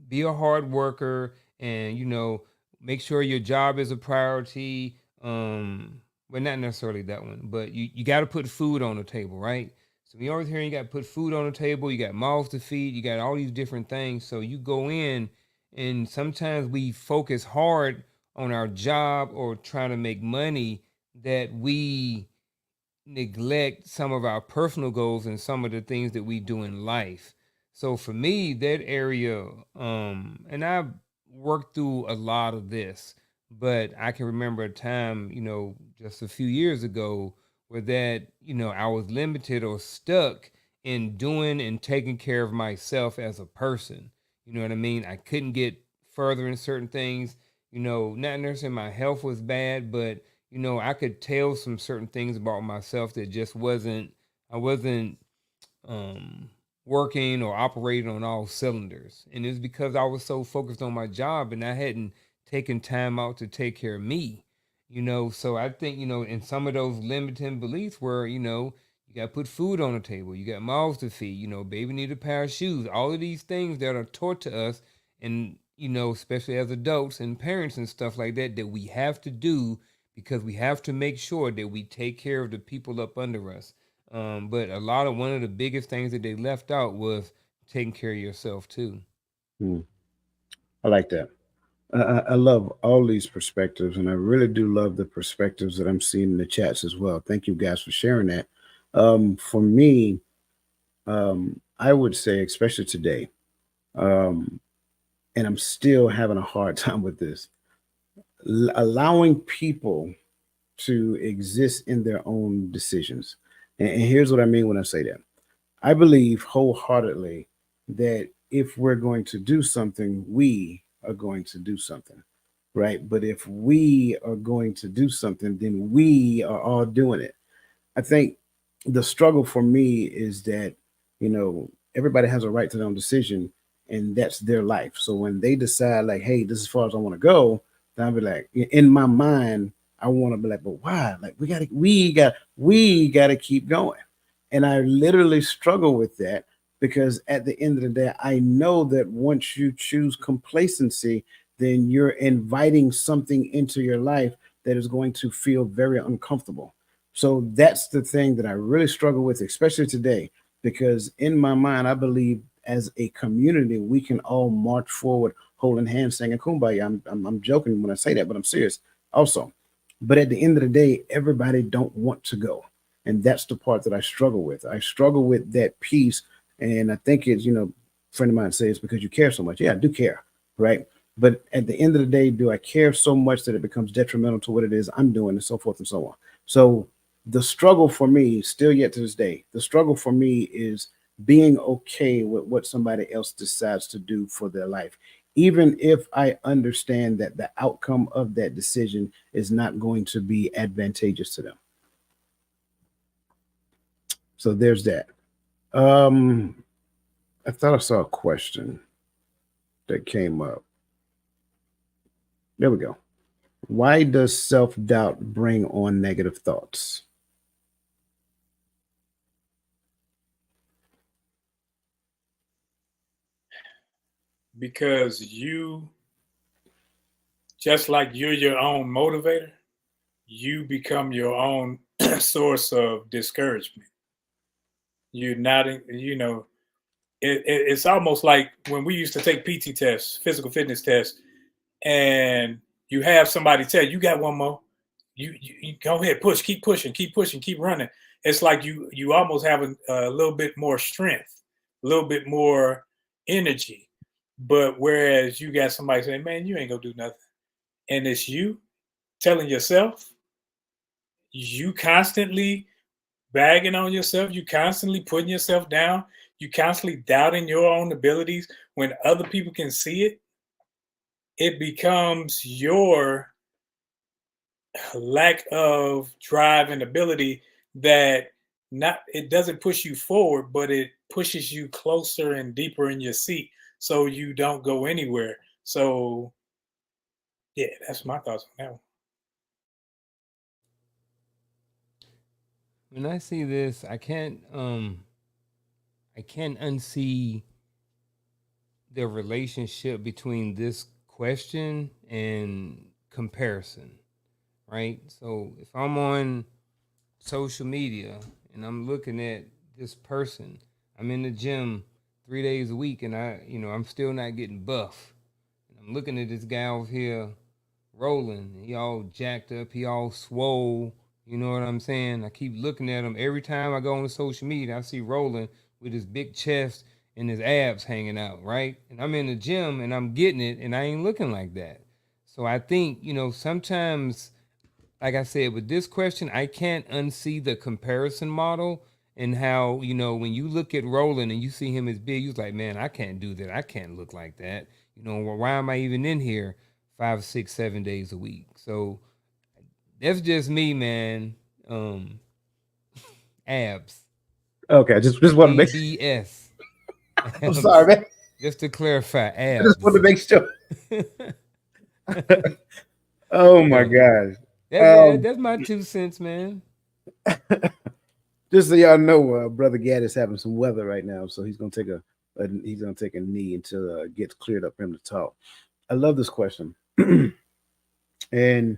be a hard worker and, make sure your job is a priority. Well, not necessarily that one, but you got to put food on the table, right? So we always hearing you got to put food on the table, you got mouths to feed, you got all these different things. So you go in, and sometimes we focus hard on our job or trying to make money that we neglect some of our personal goals and some of the things that we do in life. So for me, that area, and I've worked through a lot of this, but I can remember a time, just a few years ago where that, I was limited or stuck in doing and taking care of myself as a person. You know what I mean? I couldn't get further in certain things. Not necessarily my health was bad, but I could tell some certain things about myself that just I wasn't um, working or operating on all cylinders. And it's because I was so focused on my job and I hadn't taken time out to take care of me, So I think, in some of those limiting beliefs where, you got to put food on the table, you got mouths to feed, baby need a pair of shoes, all of these things that are taught to us. And, especially as adults and parents and stuff like that, that we have to do because we have to make sure that we take care of the people up under us. But one of the biggest things that they left out was taking care of yourself too. I like that. I love all these perspectives, and I really do love the perspectives that I'm seeing in the chats as well. Thank you guys for sharing that. For me, I would say, especially today, um, and I'm still having a hard time with this, allowing people to exist in their own decisions. And here's what I mean when I say that. I believe wholeheartedly that if we're going to do something, we are going to do something, right? But if we are going to do something, then we are all doing it. I think the struggle for me is that, everybody has a right to their own decision, and that's their life. So when they decide, like, hey, this is as far as I want to go, then I'll be like, in my mind, I want to be like, but why? Like, we gotta keep going. And I literally struggle with that because at the end of the day, I know that once you choose complacency, then you're inviting something into your life that is going to feel very uncomfortable. So that's the thing that I really struggle with, especially today, because in my mind, I believe as a community, we can all march forward holding hands, singing kumbaya. I'm joking when I say that, but I'm serious also. But at the end of the day, everybody don't want to go. And that's the part that I struggle with. I struggle with that piece. And I think it's, a friend of mine says, because you care so much. Yeah, I do care, right? But at the end of the day, do I care so much that it becomes detrimental to what it is I'm doing and so forth and so on? So the struggle for me, still yet to this day, the struggle for me is being okay with what somebody else decides to do for their life, even if I understand that the outcome of that decision is not going to be advantageous to them. So there's that. I thought I saw a question that came up. There we go. Why does self-doubt bring on negative thoughts? Because just like you're your own motivator, you become your own source of discouragement. You're not, it's almost like when we used to take PT tests, physical fitness tests, and you have somebody tell you got one more. You go ahead, keep pushing, keep running. It's like you almost have a little bit more strength, a little bit more energy. But whereas you got somebody saying, man, you ain't gonna do nothing. And it's you telling yourself, you constantly bagging on yourself, you constantly putting yourself down, you constantly doubting your own abilities when other people can see it, it becomes your lack of drive and ability that it doesn't push you forward, but it pushes you closer and deeper in your seat so you don't go anywhere. So yeah, that's my thoughts on that one. when I see this, I can't unsee the relationship between this question and comparison, right? So if I'm on social media and I'm looking at this person, I'm in the gym 3 days a week and I'm still not getting buff. And I'm looking at this guy over here rolling. He all jacked up, he all swole. You know what I'm saying? I keep looking at him every time I go on the social media. I see rolling with his big chest and his abs hanging out, right? And I'm in the gym and I'm getting it, and I ain't looking like that. So I think sometimes, like I said, with this question, I can't unsee the comparison model and how when you look at Roland and you see him as big, you're like, man, I can't do that. I can't look like that. Why am I even in here 5, 6, 7 days a week? So that's just me, man. Abs. Okay, just want to make. ABS. I'm sorry, man. Just to clarify, I abs. just want to make sure. Oh my gosh. That's my 2 cents, man. Just so y'all know, Brother Gad is having some weather right now, so he's gonna take a knee until it gets cleared up for him to talk. I love this question, and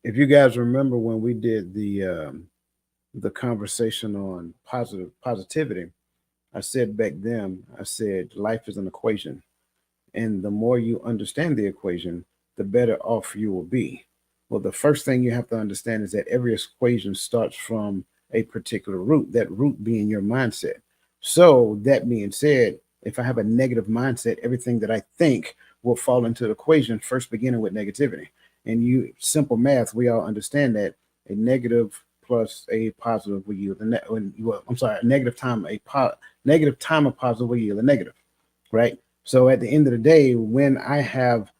if you guys remember when we did the conversation on positivity, I said back then, I said life is an equation, and the more you understand the equation, the better off you will be. Well, the first thing you have to understand is that every equation starts from a particular root, that root being your mindset. So, that being said, if I have a negative mindset, everything that I think will fall into the equation, first beginning with negativity. And simple math, we all understand that a negative plus a positive will yield a negative time negative time of positive will yield a negative, right? So at the end of the day, when I have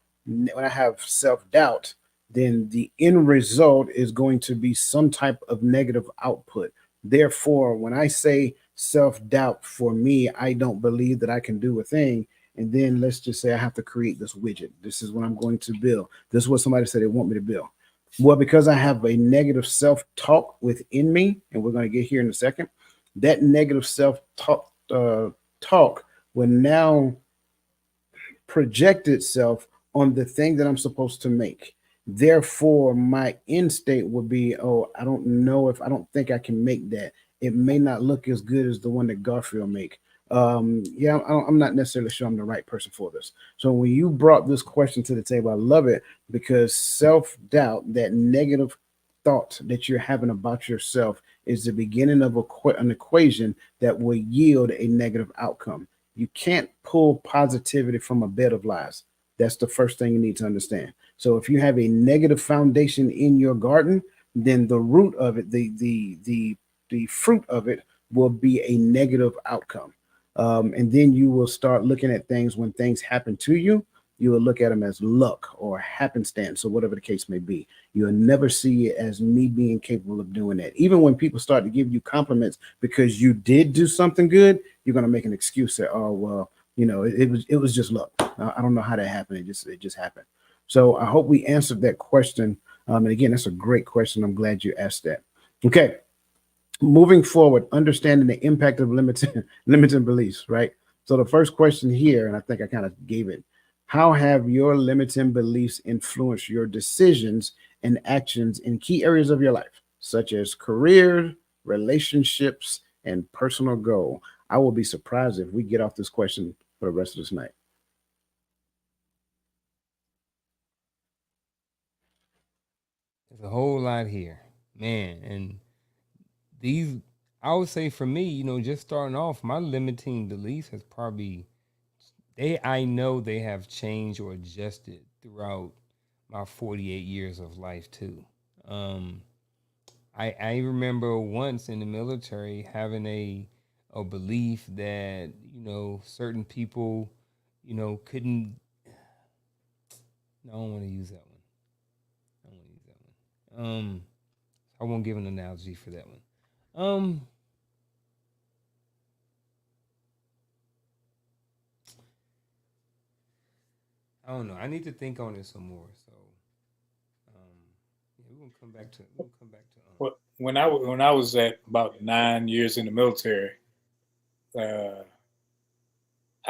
self-doubt, then the end result is going to be some type of negative output. Therefore, when I say self-doubt, for me, I don't believe that I can do a thing. And then let's just say I have to create this widget. This is what I'm going to build. This is what somebody said they want me to build. Well, because I have a negative self-talk within me, and we're going to get here in a second, that negative self-talk talk will now project itself on the thing that I'm supposed to make. Therefore, my end state would be, oh, I don't think I can make that. It may not look as good as the one that Garfield make. I'm not necessarily sure I'm the right person for this. So when you brought this question to the table, I love it because self-doubt, that negative thought that you're having about yourself, is the beginning of an equation that will yield a negative outcome. You can't pull positivity from a bed of lies. That's the first thing you need to understand. So if you have a negative foundation in your garden, then the root of it, the fruit of it, will be a negative outcome. And then you will start looking at things when things happen to you. You will look at them as luck or happenstance or whatever the case may be. You'll never see it as me being capable of doing that. Even when people start to give you compliments because you did do something good, you're going to make an excuse that, oh, well, it was just luck. I don't know how that happened. It just happened. So I hope we answered that question. And again, that's a great question. I'm glad you asked that. Okay. Moving forward, understanding the impact of limiting beliefs, right? So the first question here, and I think I kind of gave it, how have your limiting beliefs influenced your decisions and actions in key areas of your life, such as career, relationships, and personal goal? I will be surprised if we get off this question for the rest of this night. There's a whole lot here, man. And I would say for me, just starting off, my limiting beliefs has probably, I know they have changed or adjusted throughout my 48 years of life too. I remember once in the military having a belief that certain people couldn't. No, I don't want to use that one. I won't give an analogy for that one. I don't know. I need to think on it some more. So, gonna come back to. We'll come back to. When I was at about 9 years in the military, I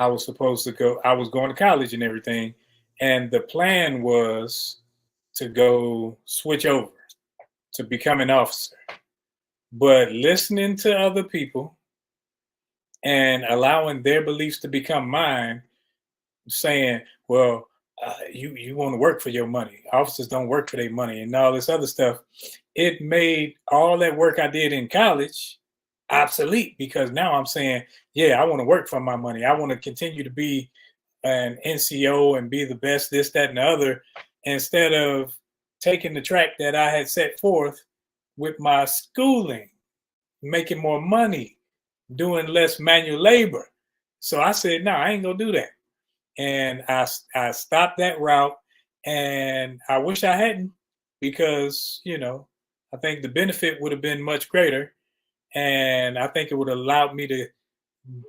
was supposed to go. I was going to college and everything, and the plan was to go switch over to become an officer. But listening to other people and allowing their beliefs to become mine, saying, "Well, you want to work for your money. Officers don't work for their money," and all this other stuff. It made all that work I did in college obsolete, because now I'm saying, yeah, I want to work for my money. I want to continue to be an NCO and be the best, this, that, and the other, instead of taking the track that I had set forth with my schooling, making more money, doing less manual labor. So I said, no, I ain't gonna do that. And I stopped that route, and I wish I hadn't, because, I think the benefit would have been much greater. And I think it would have allowed me to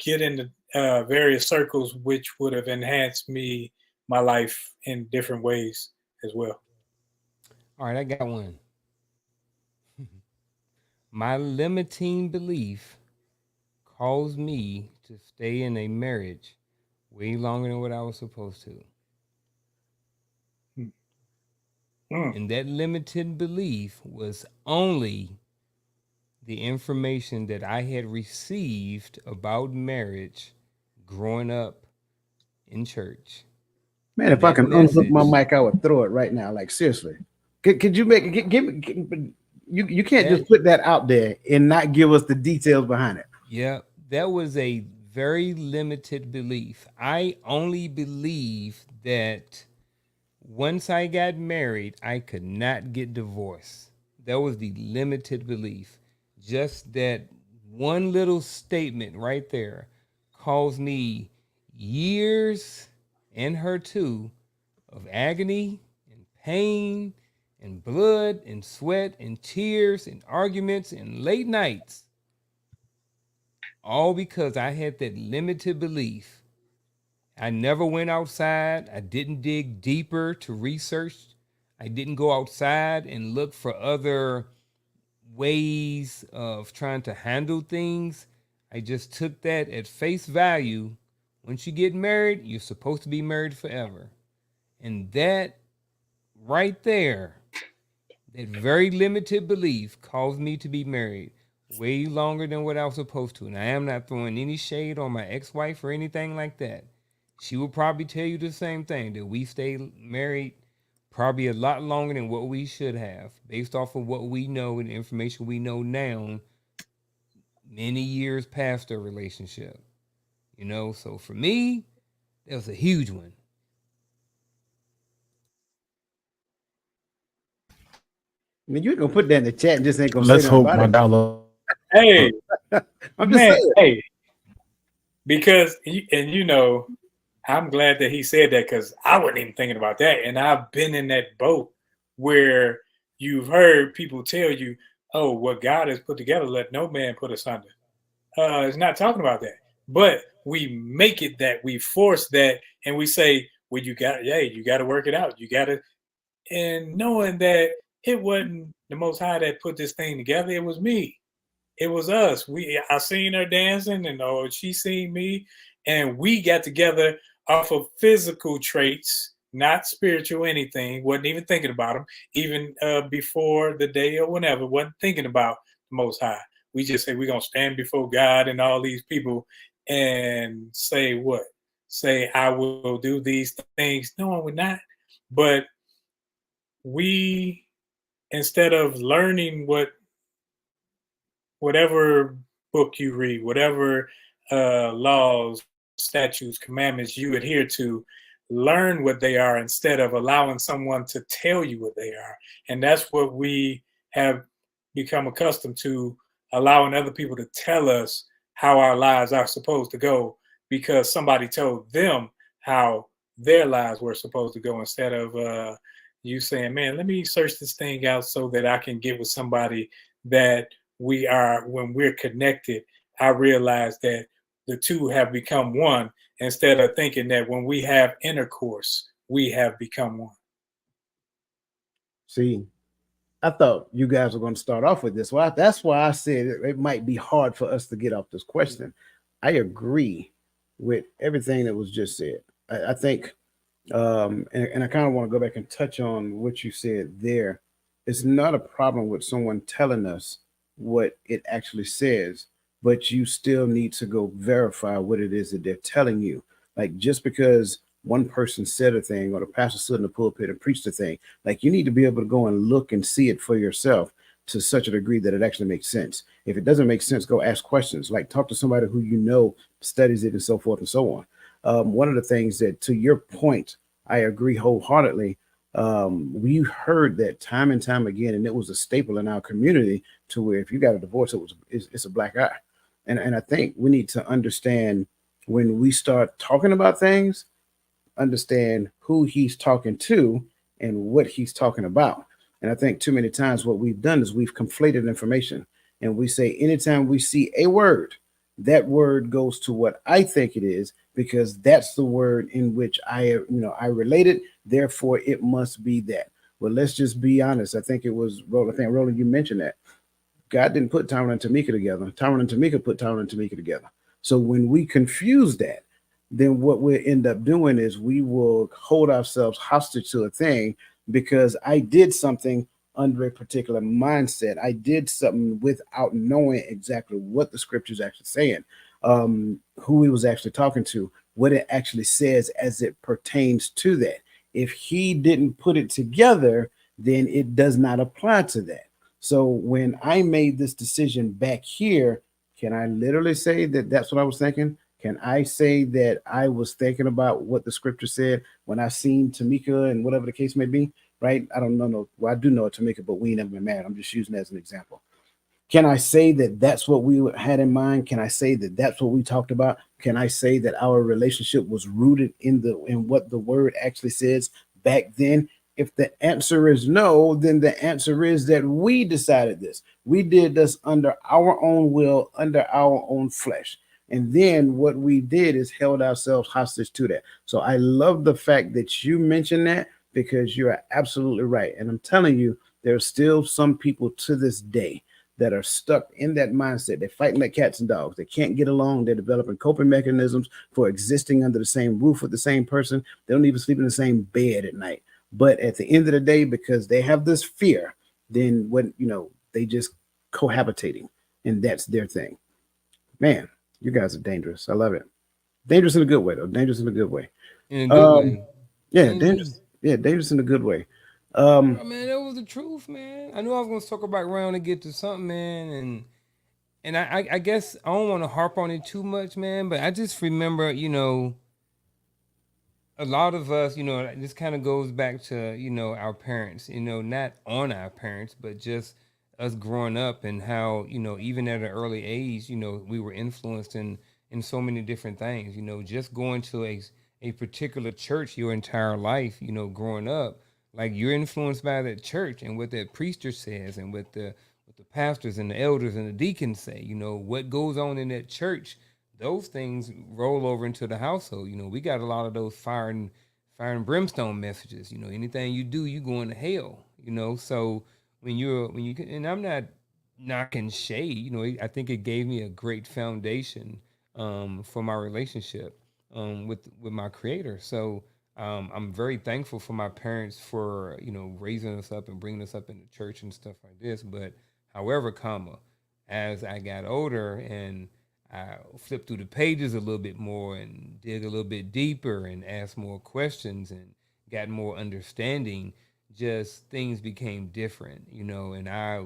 get into various circles, which would have enhanced my life in different ways as well. All right, I got one. My limiting belief caused me to stay in a marriage way longer than what I was supposed to. And that limited belief was only the information that I had received about marriage growing up in church. Man, if I can unhook my mic, I would throw it right now. Like, seriously. Could you make it? You can't just put that out there and not give us the details behind it. Yeah, that was a very limited belief. I only believed that once I got married, I could not get divorced. That was the limited belief. Just that one little statement right there caused me years, and her too, of agony and pain and blood and sweat and tears and arguments and late nights. All because I had that limited belief. I never went outside. I didn't dig deeper to research. I didn't go outside and look for other ways of trying to handle things. I just took that at face value. Once you get married, you're supposed to be married forever. And that right there, that very limited belief caused me to be married way longer than what I was supposed to. And I am not throwing any shade on my ex-wife or anything like that. She will probably tell you the same thing, that we stayed married probably a lot longer than what we should have, based off of what we know and the information we know now, many years past their relationship. So for me, that was a huge one. I mean, you're gonna put that in the chat and just ain't gonna Let's say hope nothing my about it. download. Hey, I'm just man, saying. hey, because, and I'm glad that he said that, because I wasn't even thinking about that. And I've been in that boat where you've heard people tell you, oh, what God has put together, let no man put asunder. It's not talking about that. But we make it that, we force that, and we say, well, you got to work it out. You got to, and knowing that it wasn't the Most High that put this thing together, it was me. It was us. I seen her dancing, and she seen me, and we got together off of physical traits, not spiritual anything. Wasn't even thinking about them, even before the day or whenever. Wasn't thinking about the Most High. We just say we're gonna stand before God and all these people and say what? Say I will do these things. No, we're not. But we, instead of learning whatever book you read, whatever laws, statutes, commandments you adhere to, learn what they are instead of allowing someone to tell you what they are. And that's what we have become accustomed to, allowing other people to tell us how our lives are supposed to go, because somebody told them how their lives were supposed to go, instead of you saying, man, let me search this thing out so that I can get with somebody that we are, when we're connected, I realize that the two have become one, instead of thinking that when we have intercourse, we have become one. See, I thought you guys were going to start off with this. Well, that's why I said it might be hard for us to get off this question. I agree with everything that was just said. I think, and I kind of want to go back and touch on what you said there. It's not a problem with someone telling us what it actually says, but you still need to go verify what it is that they're telling you. Like just because one person said a thing or the pastor stood in the pulpit and preached a thing, like you need to be able to go and look and see it for yourself to such a degree that it actually makes sense. If it doesn't make sense, go ask questions. Like talk to somebody who you know studies it and so forth and so on. One of the things that, to your point, I agree wholeheartedly. We heard that time and time again, and it was a staple in our community to where if you got a divorce, it's a black eye. And I think we need to understand when we start talking about things, understand who he's talking to and what he's talking about. And I think too many times what we've done is we've conflated information, and we say anytime we see a word, that word goes to what I think it is because that's the word in which I relate it. Therefore, it must be that. Well, let's just be honest. I think it was Roland. I think Roland, you mentioned that God didn't put Tyrone and Tamika together. Tyrone and Tamika put Tyrone and Tamika together. So when we confuse that, then what we'll end up doing is we will hold ourselves hostage to a thing because I did something under a particular mindset. I did something without knowing exactly what the scripture is actually saying, who he was actually talking to, what it actually says as it pertains to that. If he didn't put it together, then it does not apply to that. So when I made this decision back here, can I literally say that that's what I was thinking? Can I say that I was thinking about what the scripture said when I seen Tamika and whatever the case may be, right? I don't know. No, well, I do know Tamika, but we ain't never been married. I'm just using that as an example. Can I say that that's what we had in mind? Can I say that that's what we talked about? Can I say that our relationship was rooted in what the word actually says back then? If the answer is no, then the answer is that we decided this. We did this under our own will, under our own flesh. And then what we did is held ourselves hostage to that. So I love the fact that you mentioned that because you are absolutely right. And I'm telling you, there's still some people to this day that are stuck in that mindset. They're fighting like cats and dogs. They can't get along. They're developing coping mechanisms for existing under the same roof with the same person. They don't even sleep in the same bed at night. But at the end of the day, because they have this fear, then they just cohabitating, and that's their thing. Man, you guys are dangerous. I love it. Dangerous in a good way, though. Dangerous in a good way. In a good way. Yeah, dangerous. Yeah, dangerous in a good way. Man, that was the truth, man. I knew I was gonna circle back around and get to something, man, and I guess I don't want to harp on it too much, man. But I just remember, a lot of us, this kind of goes back to our parents, not on our parents, but just us growing up and how even at an early age, we were influenced in so many different things. Just going to a particular church your entire life, growing up. Like you're influenced by that church and what that priester says and what the pastors and the elders and the deacons say, what goes on in that church, those things roll over into the household. We got a lot of those fire and brimstone messages. Anything you do, you going to hell, so when you and I'm not knocking shade, I think it gave me a great foundation for my relationship with my creator. So I'm very thankful for my parents for raising us up and bringing us up in the church and stuff like this. But however, as I got older and I flipped through the pages a little bit more and dig a little bit deeper and asked more questions and got more understanding, just things became different, and I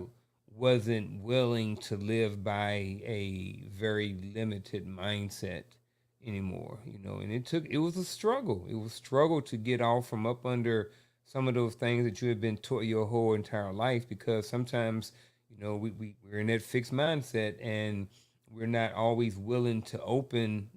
wasn't willing to live by a very limited mindset anymore, and it was a struggle. It was a struggle to get off from up under some of those things that you have been taught your whole entire life, because sometimes, we're in that fixed mindset and we're not always willing to open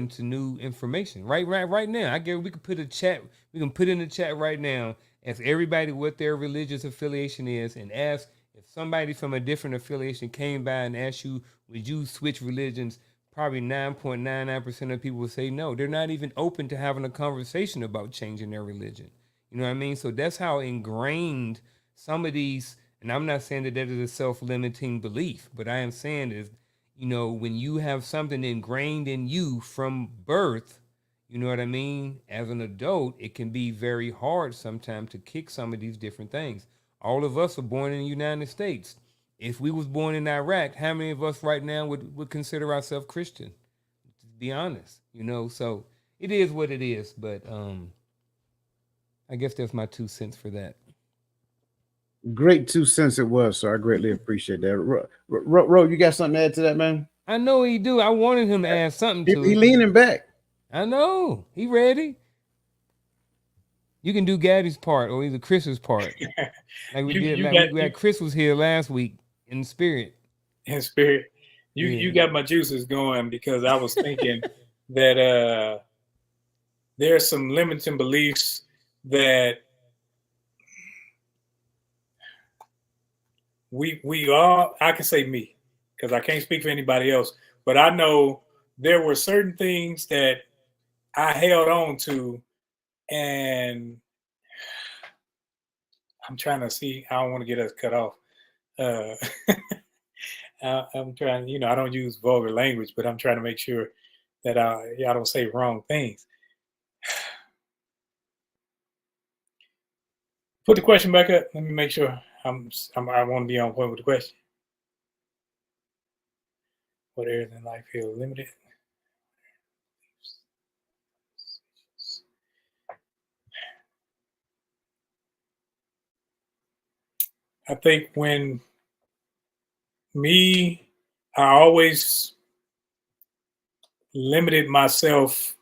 to new information. Right now, I guess we can put in the chat right now, ask everybody what their religious affiliation is, and ask if somebody from a different affiliation came by and asked you, would you switch religions? Probably 9.99% of people will say no. They're not even open to having a conversation about changing their religion. You know what I mean? So that's how ingrained some of these And I'm not saying that that is a self-limiting belief, but I am saying is, you know, when you have something ingrained in you from birth, you know what I mean? As an adult, it can be very hard sometimes to kick some of these different things. All of us are born in the United States. If we was born in Iraq, how many of us right now would consider ourselves Christian? To be honest, you know, so it is what it is. But I guess that's my 2 cents for that. Great 2 cents it was, sir. I greatly appreciate that. Ro, you got something to add to that, man? I know he do. I wanted him to add something to He it. leaning back. I know. He ready. You can do Gaddy's part or either Chris's part. Like we did. Like Chris was here last week in spirit. In spirit. You got my juices going, because I was thinking that there's some limiting beliefs that we all, I can say me, because I can't speak for anybody else, but I know there were certain things that I held on to, and I'm trying to see, I don't want to get us cut off. I'm trying, you know, I don't use vulgar language, but I'm trying to make sure that I don't say wrong things. Put the question back up. Let me make sure I want to be on point with the question. What areas in life feel limited? I think when I always limited myself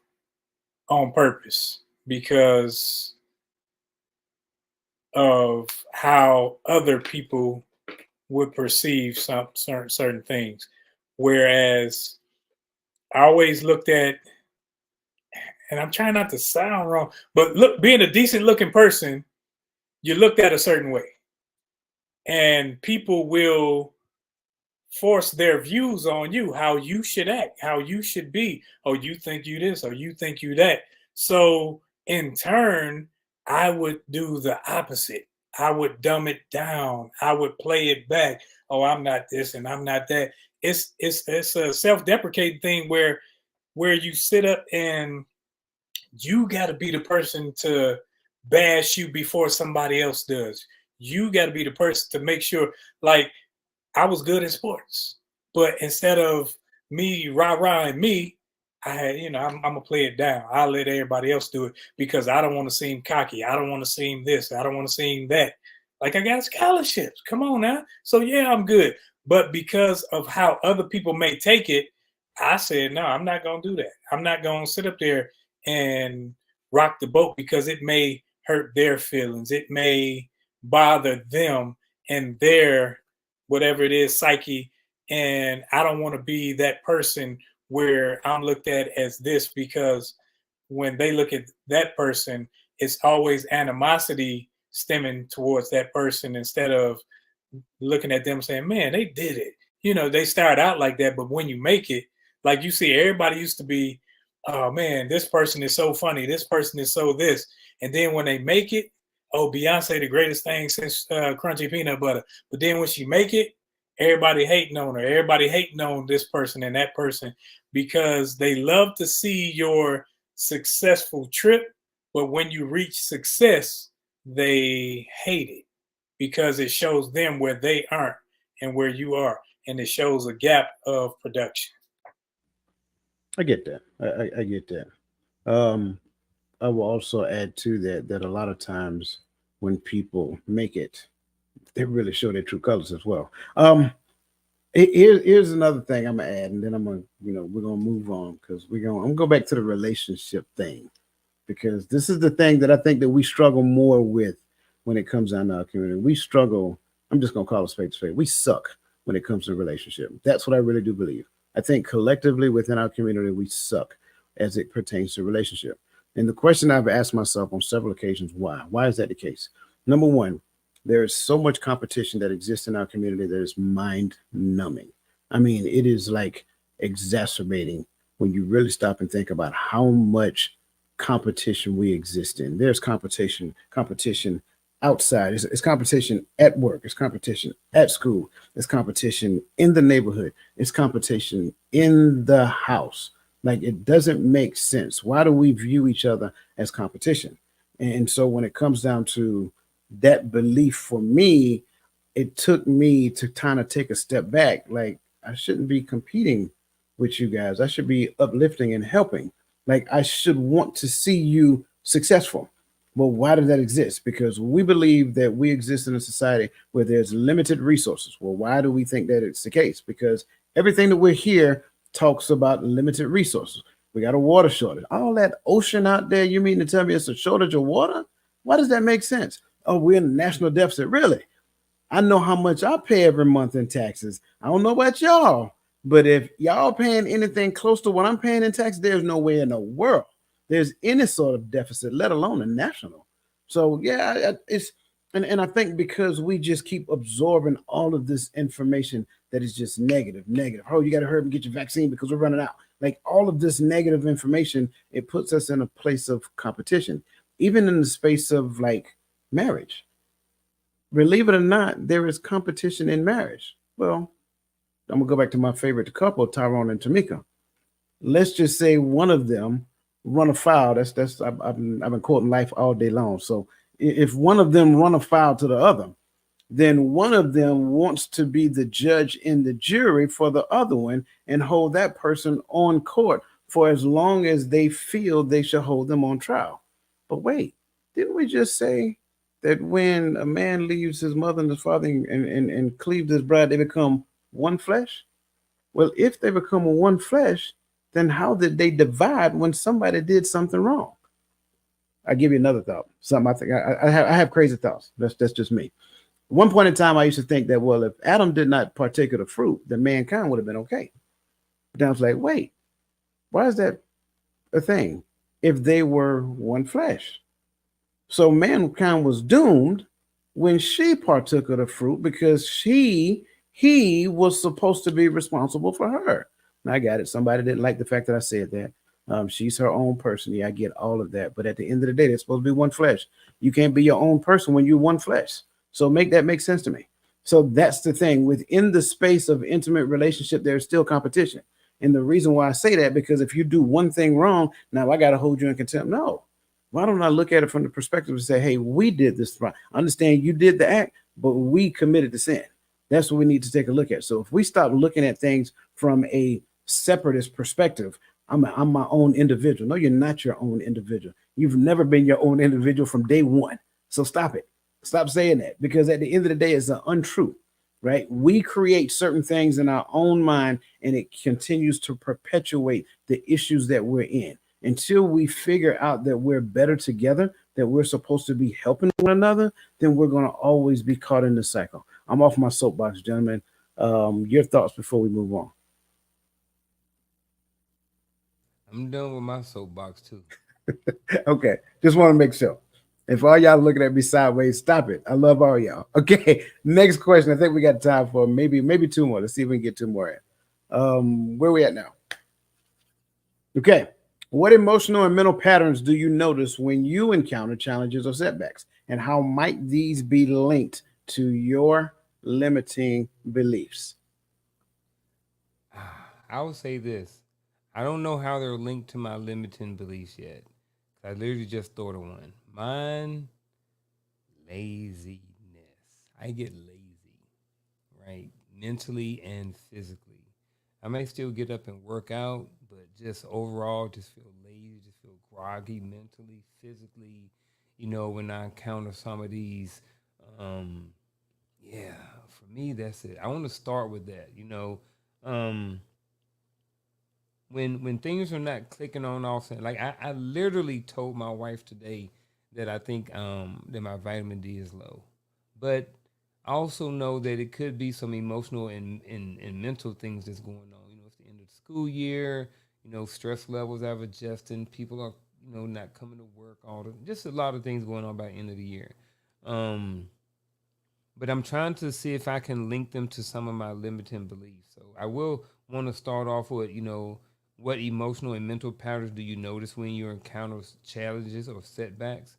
on purpose because of how other people would perceive some certain things. Whereas I always looked at, and I'm trying not to sound wrong, but look, being a decent looking person, you looked at a certain way. And people will force their views on you, how you should act, how you should be. Oh, you think you this, or you think you that. So in turn, I would do the opposite. I would dumb it down. I would play it back. Oh, I'm not this and I'm not that. It's a self-deprecating thing where you sit up and you got to be the person to bash you before somebody else does. You got to be the person to make sure, like, I was good in sports, but instead of me rah-rahing me, I had, you know, I'm gonna play it down. I'll let everybody else do it because I don't want to seem cocky. I don't want to seem this. I don't want to seem that. Like, I got scholarships. Come on now. So yeah, I'm good. But because of how other people may take it, I said, no, I'm not gonna do that. I'm not gonna sit up there and rock the boat because it may hurt their feelings. It may bother them and their whatever it is, psyche. And I don't want to be that person where I'm looked at as this, because when they look at that person, it's always animosity stemming towards that person instead of looking at them saying, man, they did it. You know, they start out like that, but when you make it, like you see, everybody used to be, oh man, this person is so funny. This person is so this. And then when they make it, oh, Beyonce, the greatest thing since crunchy peanut butter. But then when she make it, everybody hating on her. Everybody hating on this person and that person because they love to see your successful trip. But when you reach success, they hate it because it shows them where they aren't and where you are. And it shows a gap of production. I get that. I get that. I will also add to that a lot of times when people make it, they really show their true colors as well. Here's another thing I'm gonna add, and then I'm gonna, we're gonna move on because I'm gonna go back to the relationship thing, because this is the thing that I think that we struggle more with when it comes down to our community. We struggle. I'm just gonna call a spade a spade. We suck when it comes to relationship. That's what I really do believe. I think collectively within our community, we suck as it pertains to relationship. And the question I've asked myself on several occasions, why? Why is that the case? Number one, there is so much competition that exists in our community that is mind numbing. I mean, it is like exacerbating when you really stop and think about how much competition we exist in. There's competition outside. It's competition at work. It's competition at school. It's competition in the neighborhood. It's competition in the house. Like it doesn't make sense. Why do we view each other as competition? And so when it comes down to that belief for me, it took me to kind of take a step back. Like I shouldn't be competing with you guys. I should be uplifting and helping. Like I should want to see you successful. Well, why does that exist? Because we believe that we exist in a society where there's limited resources. Well, why do we think that it's the case? Because everything that we're here talks about limited resources. We got a water shortage. All that ocean out there, you mean to tell me it's a shortage of water? Why does that make sense? Oh, we're in a national deficit. Really? I know how much I pay every month in taxes. I don't know about y'all, but if y'all paying anything close to what I'm paying in tax, there's no way in the world there's any sort of deficit, let alone a national. So yeah, it's and I think because we just keep absorbing all of this information that is just negative, negative. Oh, you got to hurry and get your vaccine because we're running out. Like all of this negative information, it puts us in a place of competition, even in the space of like marriage. Believe it or not, there is competition in marriage. Well, I'm gonna go back to my favorite couple, Tyrone and Tamika. Let's just say one of them run afoul. I've been quoting life all day long. So if one of them run afoul to the other, then one of them wants to be the judge in the jury for the other one and hold that person on court for as long as they feel they should hold them on trial. But wait, didn't we just say that when a man leaves his mother and his father and cleaves his bride, they become one flesh? Well, if they become one flesh, then how did they divide when somebody did something wrong? I give you another thought. Something I think I have crazy thoughts. That's just me. At one point in time, I used to think that, well, if Adam did not partake of the fruit, then mankind would have been okay. But then I was like, wait, why is that a thing if they were one flesh? So mankind was doomed when she partook of the fruit because he was supposed to be responsible for her. And I got it. Somebody didn't like the fact that I said that. She's her own person. Yeah, I get all of that. But at the end of the day, they're supposed to be one flesh. You can't be your own person when you're one flesh. So make that make sense to me. So that's the thing. Within the space of intimate relationship, there's still competition. And the reason why I say that, because if you do one thing wrong, now I got to hold you in contempt. No. Why don't I look at it from the perspective of say, hey, we did this wrong. I understand you did the act, but we committed the sin. That's what we need to take a look at. So if we stop looking at things from a separatist perspective, I'm my own individual. No, you're not your own individual. You've never been your own individual from day one. So stop it. Stop saying that, because at the end of the day, it's an untruth, right? We create certain things in our own mind, and it continues to perpetuate the issues that we're in. Until we figure out that we're better together, that we're supposed to be helping one another, then we're going to always be caught in the cycle. I'm off my soapbox, gentlemen. Your thoughts before we move on. I'm done with my soapbox too. Okay, just want to make sure. If all y'all looking at me sideways, stop it. I love all y'all. Okay, next question. I think we got time for maybe two more. Let's see if we can get two more in. Where we at now? Okay. What emotional and mental patterns do you notice when you encounter challenges or setbacks? And how might these be linked to your limiting beliefs? I would say this. I don't know how they're linked to my limiting beliefs yet. I literally just thought of one. Mine, laziness. I get lazy, right? Mentally and physically. I may still get up and work out, but just overall just feel lazy, just feel groggy mentally, physically, when I encounter some of these. Yeah, for me, that's it. I want to start with that, when things are not clicking on all of a sudden, like I literally told my wife today that I think that my vitamin D is low. But I also know that it could be some emotional and mental things that's going on. It's the end of the school year, stress levels are adjusting, people are, not coming to work, just a lot of things going on by the end of the year. But I'm trying to see if I can link them to some of my limiting beliefs. So I will want to start off with, what emotional and mental patterns do you notice when you encounter challenges or setbacks?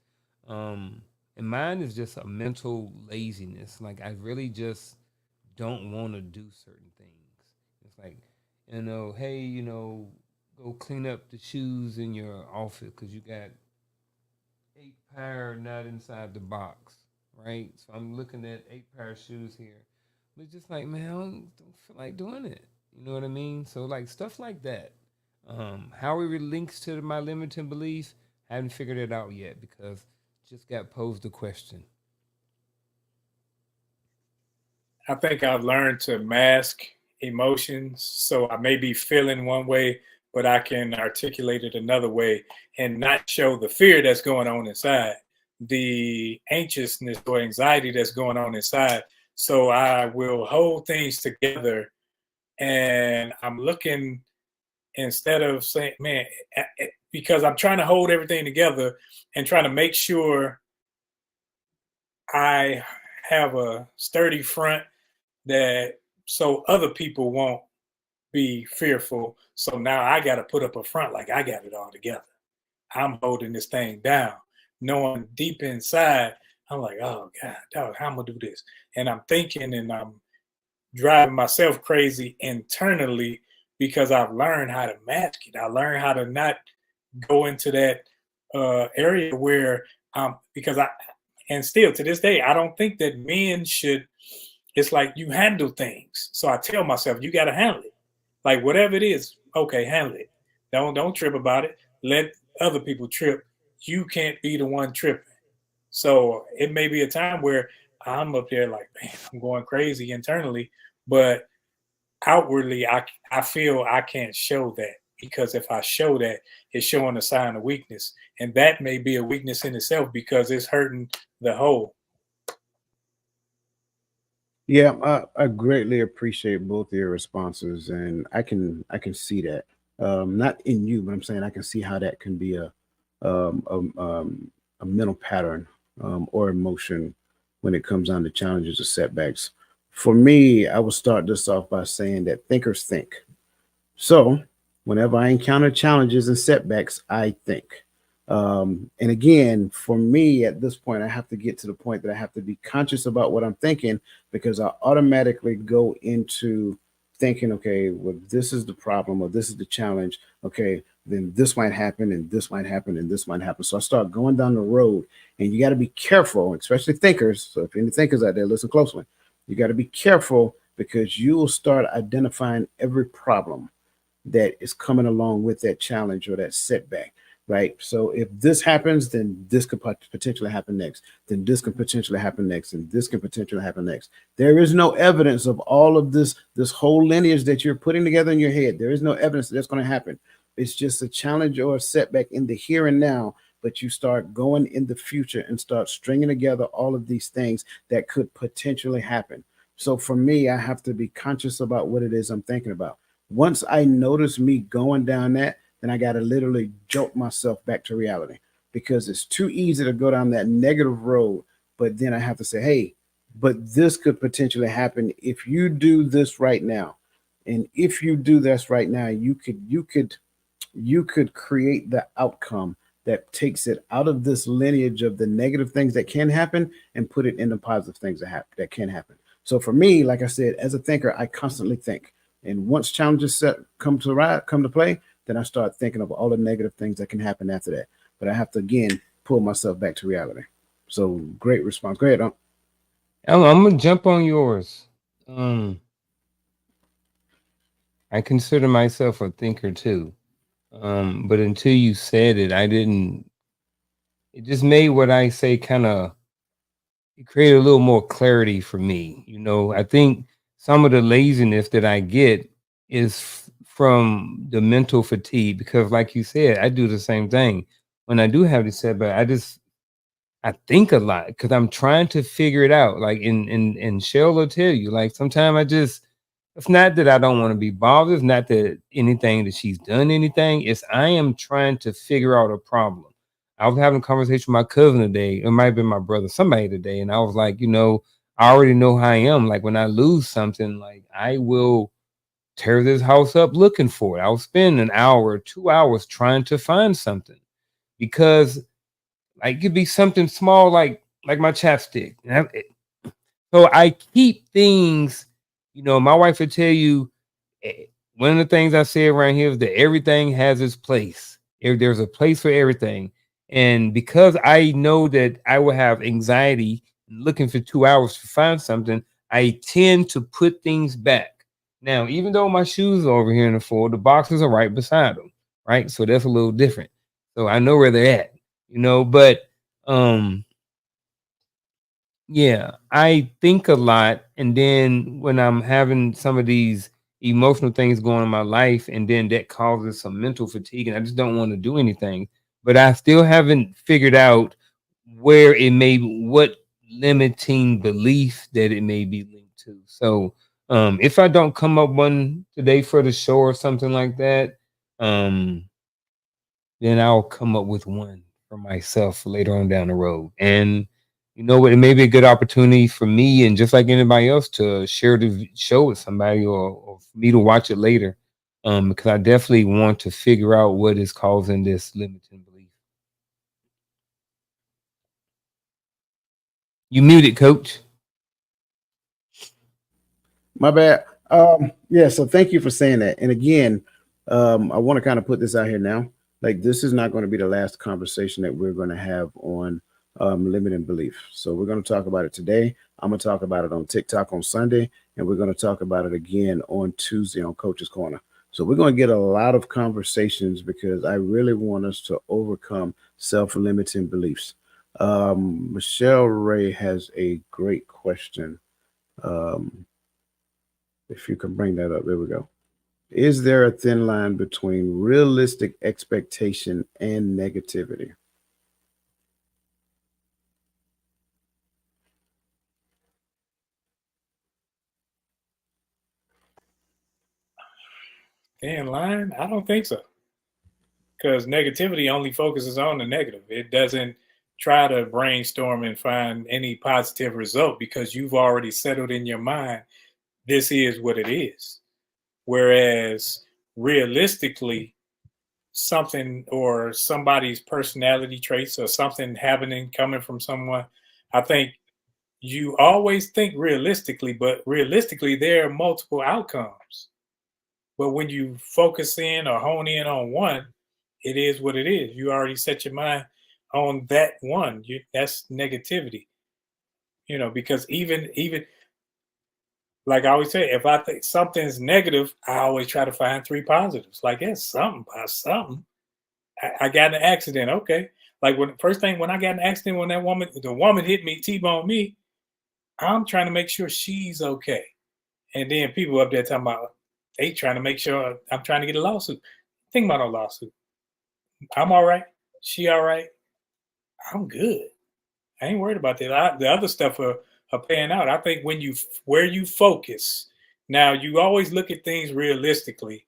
And And mine is just a mental laziness. Like I really just don't want to do certain things. It's like, hey, go clean up the shoes in your office because you got 8 pair not inside the box, right? So I'm looking at 8 pair of shoes here. But it's just like, man, I don't feel like doing it. You know what I mean? So like stuff like that. How it links to my limiting beliefs, I haven't figured it out yet because just got posed the question. I think I've learned to mask emotions. So I may be feeling one way, but I can articulate it another way and not show the fear that's going on inside, the anxiousness or anxiety that's going on inside. So I will hold things together, and I'm looking, instead of saying, man, because I'm trying to hold everything together and trying to make sure I have a sturdy front, that so other people won't be fearful. So now I got to put up a front like I got it all together. I'm holding this thing down, knowing deep inside, I'm like, oh God, dog, how I'm gonna do this? And I'm thinking, and I'm driving myself crazy internally because I've learned how to mask it. I learned how to not go into that area where, because and still to this day, I don't think that men should. It's like you handle things. So I tell myself, you got to handle it. Like whatever it is, okay, handle it. Don't trip about it. Let other people trip. You can't be the one tripping. So it may be a time where I'm up there like, man, I'm going crazy internally, but outwardly, I feel I can't show that, because if I show that, it's showing a sign of weakness, and that may be a weakness in itself because it's hurting the whole. Yeah, I greatly appreciate both of your responses, and I can see that. Not in you, but I'm saying I can see how that can be um, a, um, a mental pattern or emotion when it comes down to challenges or setbacks. For me, I will start this off by saying that thinkers think. So, whenever I encounter challenges and setbacks, I think. And again, for me at this point, I have to get to the point that I have to be conscious about what I'm thinking, because I automatically go into thinking, okay, well, this is the problem or this is the challenge. Okay, then this might happen and this might happen and this might happen. So I start going down the road, and you got to be careful, especially thinkers. So if any thinkers out there, listen closely. You got to be careful, because you will start identifying every problem that is coming along with that challenge or that setback, right? So if this happens, then this could potentially happen next. Then this can potentially happen next, and this can potentially happen next. There is no evidence of all of this whole lineage that you're putting together in your head. There is no evidence that that's going to happen. It's just a challenge or a setback in the here and now. But you start going in the future and start stringing together all of these things that could potentially happen. So for me, I have to be conscious about what it is I'm thinking about. Once I notice me going down that, then I got to literally jolt myself back to reality, because it's too easy to go down that negative road. But then I have to say, hey, but this could potentially happen if you do this right now. And if you do this right now, you could create the outcome that takes it out of this lineage of the negative things that can happen and put it into positive things that can happen. So for me, like I said, as a thinker, I constantly think. And once challenges come to play, then I start thinking of all the negative things that can happen after that. But I have to again pull myself back to reality. So great response. Go ahead. I'm gonna jump on yours. I consider myself a thinker too. But until you said it, I didn't. It just made what I say kind of. It created a little more clarity for me. I think some of the laziness that I get is from the mental fatigue, because, like you said, I do the same thing. When I do have this setback, I think a lot because I'm trying to figure it out. Like and Shell will tell you, like sometimes it's not that I don't want to be bothered. It's not that anything that she's done anything. It's I am trying to figure out a problem. I was having a conversation with my cousin today. It might have been my brother, somebody today. And I was like, I already know how I am. Like when I lose something, like I will tear this house up looking for it. I'll spend an hour or 2 hours trying to find something, because like it could be something small, like like my chapstick. So I keep things, my wife would tell you, one of the things I say around here is that everything has its place. There's a place for everything. And because I know that I will have anxiety looking for 2 hours to find something, I tend to put things back. Now, even though my shoes are over here in the floor, the boxes are right beside them, right? So that's a little different. So I know where they're at, but yeah, I think a lot. And then when I'm having some of these emotional things going on in my life, and then that causes some mental fatigue, and I just don't want to do anything. But I still haven't figured out what limiting belief that it may be linked to. So if I don't come up one today for the show or something like that, then I'll come up with one for myself later on down the road. And you know what? It may be a good opportunity for me, and just like anybody else, to share the show with somebody, or for me to watch it later. Because I definitely want to figure out what is causing this limiting belief. You muted, Coach. My bad. Yeah, so thank you for saying that. And again, I want to kind of put this out here now. Like, this is not going to be the last conversation that we're going to have on limiting belief. So we're going to talk about it today. I'm going to talk about it on TikTok on Sunday, and we're going to talk about it again on Tuesday on Coach's Corner. So we're going to get a lot of conversations because I really want us to overcome self-limiting beliefs. Michelle Ray has a great question. If you can bring that up, there we go. Is there a thin line between realistic expectation and negativity? Thin line? I don't think so. Because negativity only focuses on the negative. It doesn't try to brainstorm and find any positive result because you've already settled in your mind, this is what it is. Whereas realistically, something or somebody's personality traits or something happening coming from someone, I think you always think realistically, but realistically, there are multiple outcomes. But when you focus in or hone in on one, it is what it is. You already set your mind on that one. That's negativity, because even like I always say, if I think something's negative, I always try to find 3 positives. Like, it's something by something. I got in an accident. Okay. Like, when I got in an accident, when the woman hit me, T-boned me, I'm trying to make sure she's okay. And then people up there talking about, they trying to make sure I'm trying to get a lawsuit. Think about a lawsuit. I'm all right. She all right. I'm good. I ain't worried about that. The other stuff are paying out. I think where you focus, now you always look at things realistically,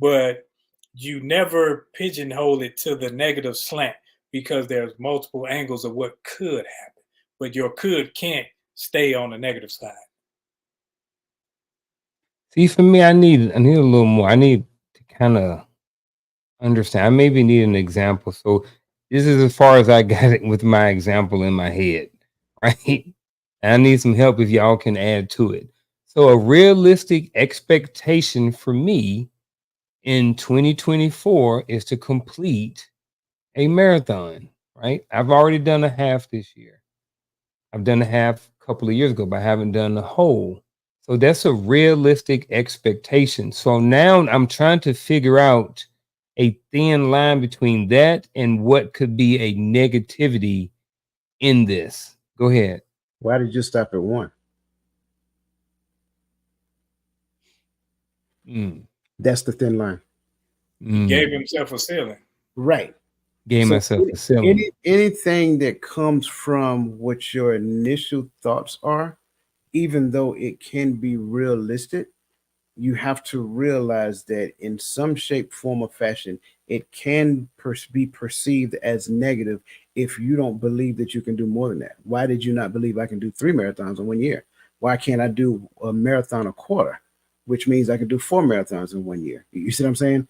but you never pigeonhole it to the negative slant because there's multiple angles of what could happen, but your could can't stay on the negative side. See, for me, I need a little more. I need to kind of understand. I maybe need an example. So this is as far as I got it with my example in my head, right? I need some help if y'all can add to it. So a realistic expectation for me in 2024 is to complete a marathon, right? I've already done a half this year. I've done a half a couple of years ago, but I haven't done the whole. So that's a realistic expectation. So now I'm trying to figure out a thin line between that and what could be a negativity in this. Go ahead. Why did you stop at 1? That's the thin line. He gave himself a ceiling. Right. Gave myself a ceiling. Anything that comes from what your initial thoughts are, even though it can be realistic, you have to realize that in some shape, form, or fashion, it can be perceived as negative if you don't believe that you can do more than that. Why did you not believe I can do 3 marathons in 1 year? Why can't I do a marathon a quarter, which means I can do 4 marathons in 1 year? You see what I'm saying?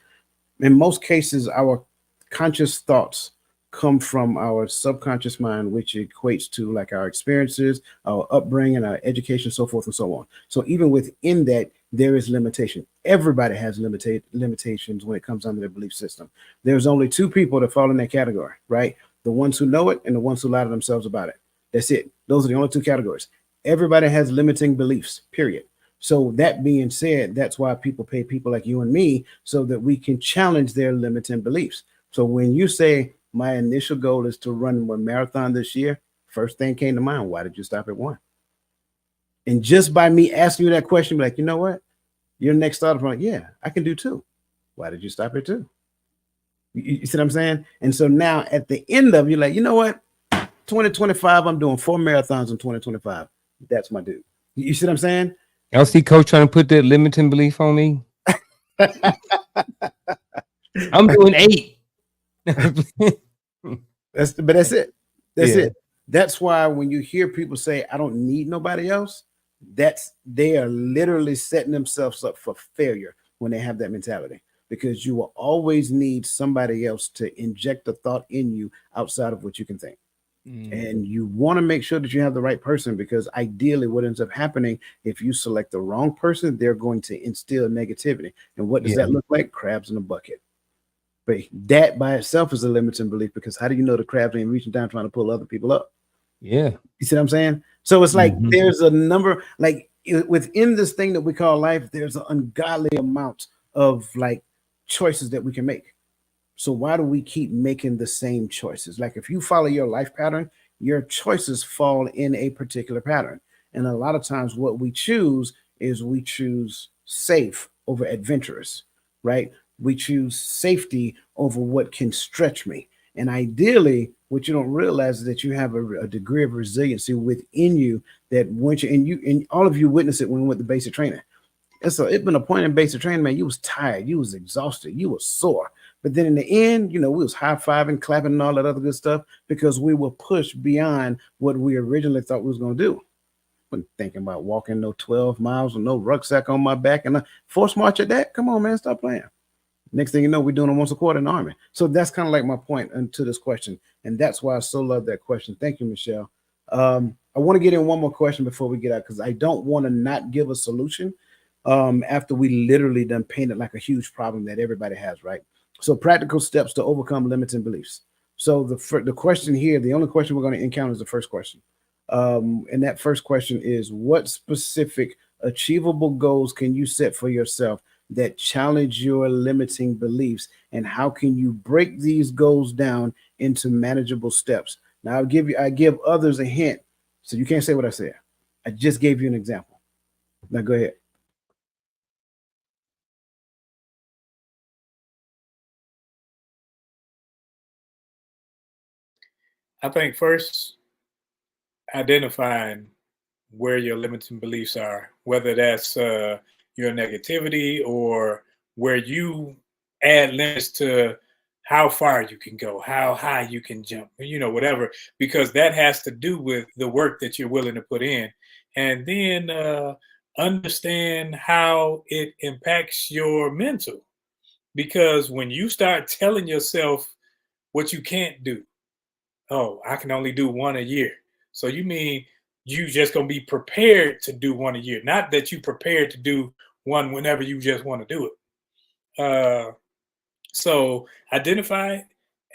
In most cases, our conscious thoughts come from our subconscious mind, which equates to like our experiences, our upbringing, our education, so forth and so on. So even within that, there is limitation. Everybody has limitations when it comes under their belief system. There's only two people that fall in that category, right? The ones who know it and the ones who lie to themselves about it. That's it. Those are the only two categories. Everybody has limiting beliefs, period. So that being said, that's why people pay people like you and me so that we can challenge their limiting beliefs. So when you say my initial goal is to run one marathon this year, first thing came to mind, why did you stop at one? And just by me asking you that question, be like, you know what? Your next thought is like, yeah, I can do two. Why did you stop at two? You see what I'm saying? And so now at the end of it, you're like, you know what? 2025, I'm doing 4 marathons in 2025. That's my dude. You see what I'm saying? Y'all see Coach trying to put that limiting belief on me? I'm doing 8. That's it. That's it. That's why when you hear people say, I don't need nobody else, they are literally setting themselves up for failure when they have that mentality, because you will always need somebody else to inject a thought in you outside of what you can think. And you want to make sure that you have the right person, because ideally what ends up happening, if you select the wrong person, they're going to instill negativity. And what does that look like? Crabs in a bucket. But that by itself is a limiting belief, because how do you know the crabs ain't reaching down trying to pull other people up? Yeah. You see what I'm saying? So it's like there's a number, like within this thing that we call life, there's an ungodly amount of like choices that we can make. So why do we keep making the same choices? Like if you follow your life pattern, your choices fall in a particular pattern. And a lot of times what we choose is we choose safe over adventurous, right? We choose safety over what can stretch me. And ideally, what you don't realize is that you have a degree of resiliency within you that once and all of you witness it when we went to basic training. And so it's been a point in basic training, man, you was tired, you was exhausted, you was sore. But then in the end, we was high-fiving, clapping, and all that other good stuff, because we were pushed beyond what we originally thought we was going to do. Wasn't thinking about walking no 12 miles with no rucksack on my back and a forced march at that. Come on, man, stop playing. Next thing you know, we're doing it once a quarter in the Army. So that's kind of like my point to this question. And that's why I so love that question. Thank you, Michelle. I want to get in one more question before we get out, because I don't want to not give a solution after we literally done painted like a huge problem that everybody has, right? So practical steps to overcome limiting beliefs. So the question here, the only question we're going to encounter is the first question. And that first question is, what specific achievable goals can you set for yourself that challenge your limiting beliefs? And how can you break these goals down into manageable steps? Now I give others a hint. So you can't say what I said. I just gave you an example. Now go ahead. I think first, identifying where your limiting beliefs are, whether that's your negativity or where you add limits to how far you can go, how high you can jump, whatever, because that has to do with the work that you're willing to put in. And then understand how it impacts your mental. Because when you start telling yourself what you can't do, oh, I can only do one a year. So you mean you just gonna be prepared to do one a year, not that you prepared to do one whenever you just want to do it. So identify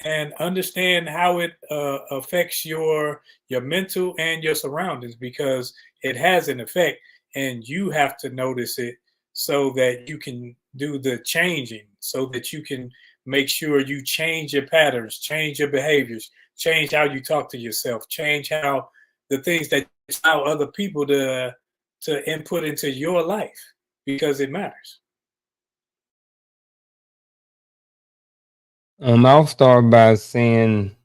and understand how it affects your mental and your surroundings, because it has an effect, and you have to notice it so that you can do the changing, so that you can make sure you change your patterns, change your behaviors, change how you talk to yourself, change how the things that allow other people to input into your life, because it matters. I'll start by saying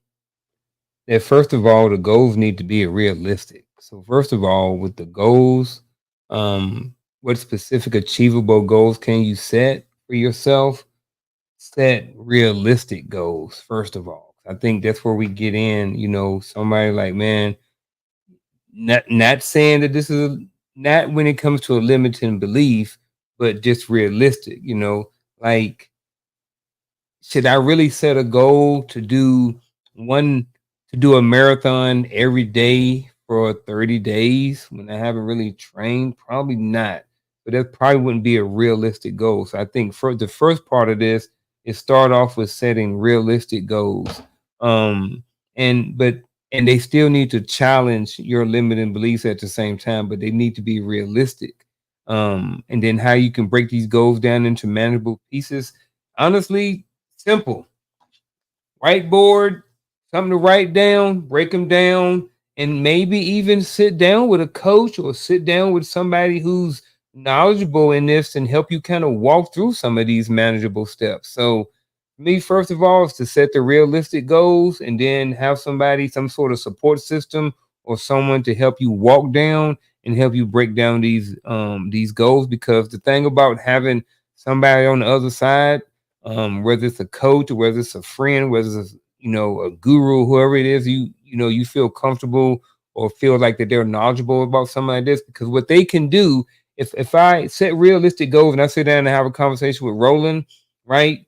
that first of all, the goals need to be realistic. So first of all, with the goals, what specific achievable goals can you set for yourself? Set realistic goals, first of all. I think that's where we get in, somebody like, man, not saying that this is not when it comes to a limiting belief, but just realistic, like, should I really set a goal to do one to do a marathon every day for 30 days when I haven't really trained, probably not. But that probably wouldn't be a realistic goal. So I think for the first part of this is start off with setting realistic goals. Um, and they still need to challenge your limiting beliefs at the same time, but they need to be realistic. And then how you can break these goals down into manageable pieces. Honestly, simple. Whiteboard, something to write down, break them down, and maybe even sit down with a coach or sit down with somebody who's knowledgeable in this and help you kind of walk through some of these manageable steps. So me, first of all, is to set the realistic goals and then have somebody, some sort of support system or someone to help you walk down and help you break down these goals. Because the thing about having somebody on the other side, whether it's a coach or whether it's a friend, whether it's a guru, whoever it is, you feel comfortable or feel like that they're knowledgeable about something like this. Because what they can do, if I set realistic goals and I sit down and have a conversation with Roland, right,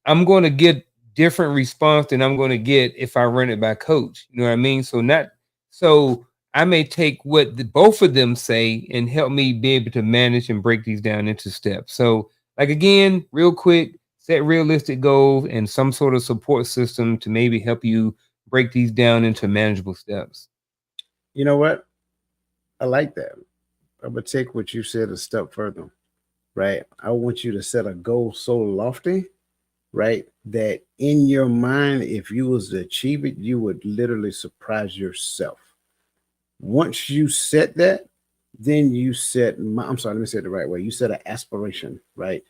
I'm going to get different response than I'm going to get if I run it by coach. You know what I mean? So I may take what both of them say and help me be able to manage and break these down into steps. So, like, again, real quick, set realistic goals and some sort of support system to maybe help you break these down into manageable steps. You know what? I like that. I'm going to take what you said a step further, right? I want you to set a goal so lofty, right, that in your mind, if you was to achieve it, you would literally surprise yourself. Once you set that, then you set, I'm sorry, let me say it the right way. You set an aspiration, right?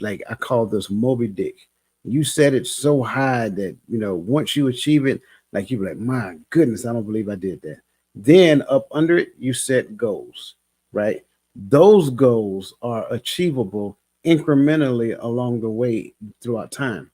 Like I call this Moby Dick. You set it so high that, once you achieve it, like you're like, my goodness, I don't believe I did that. Then up under it, you set goals, right? Those goals are achievable incrementally along the way throughout time.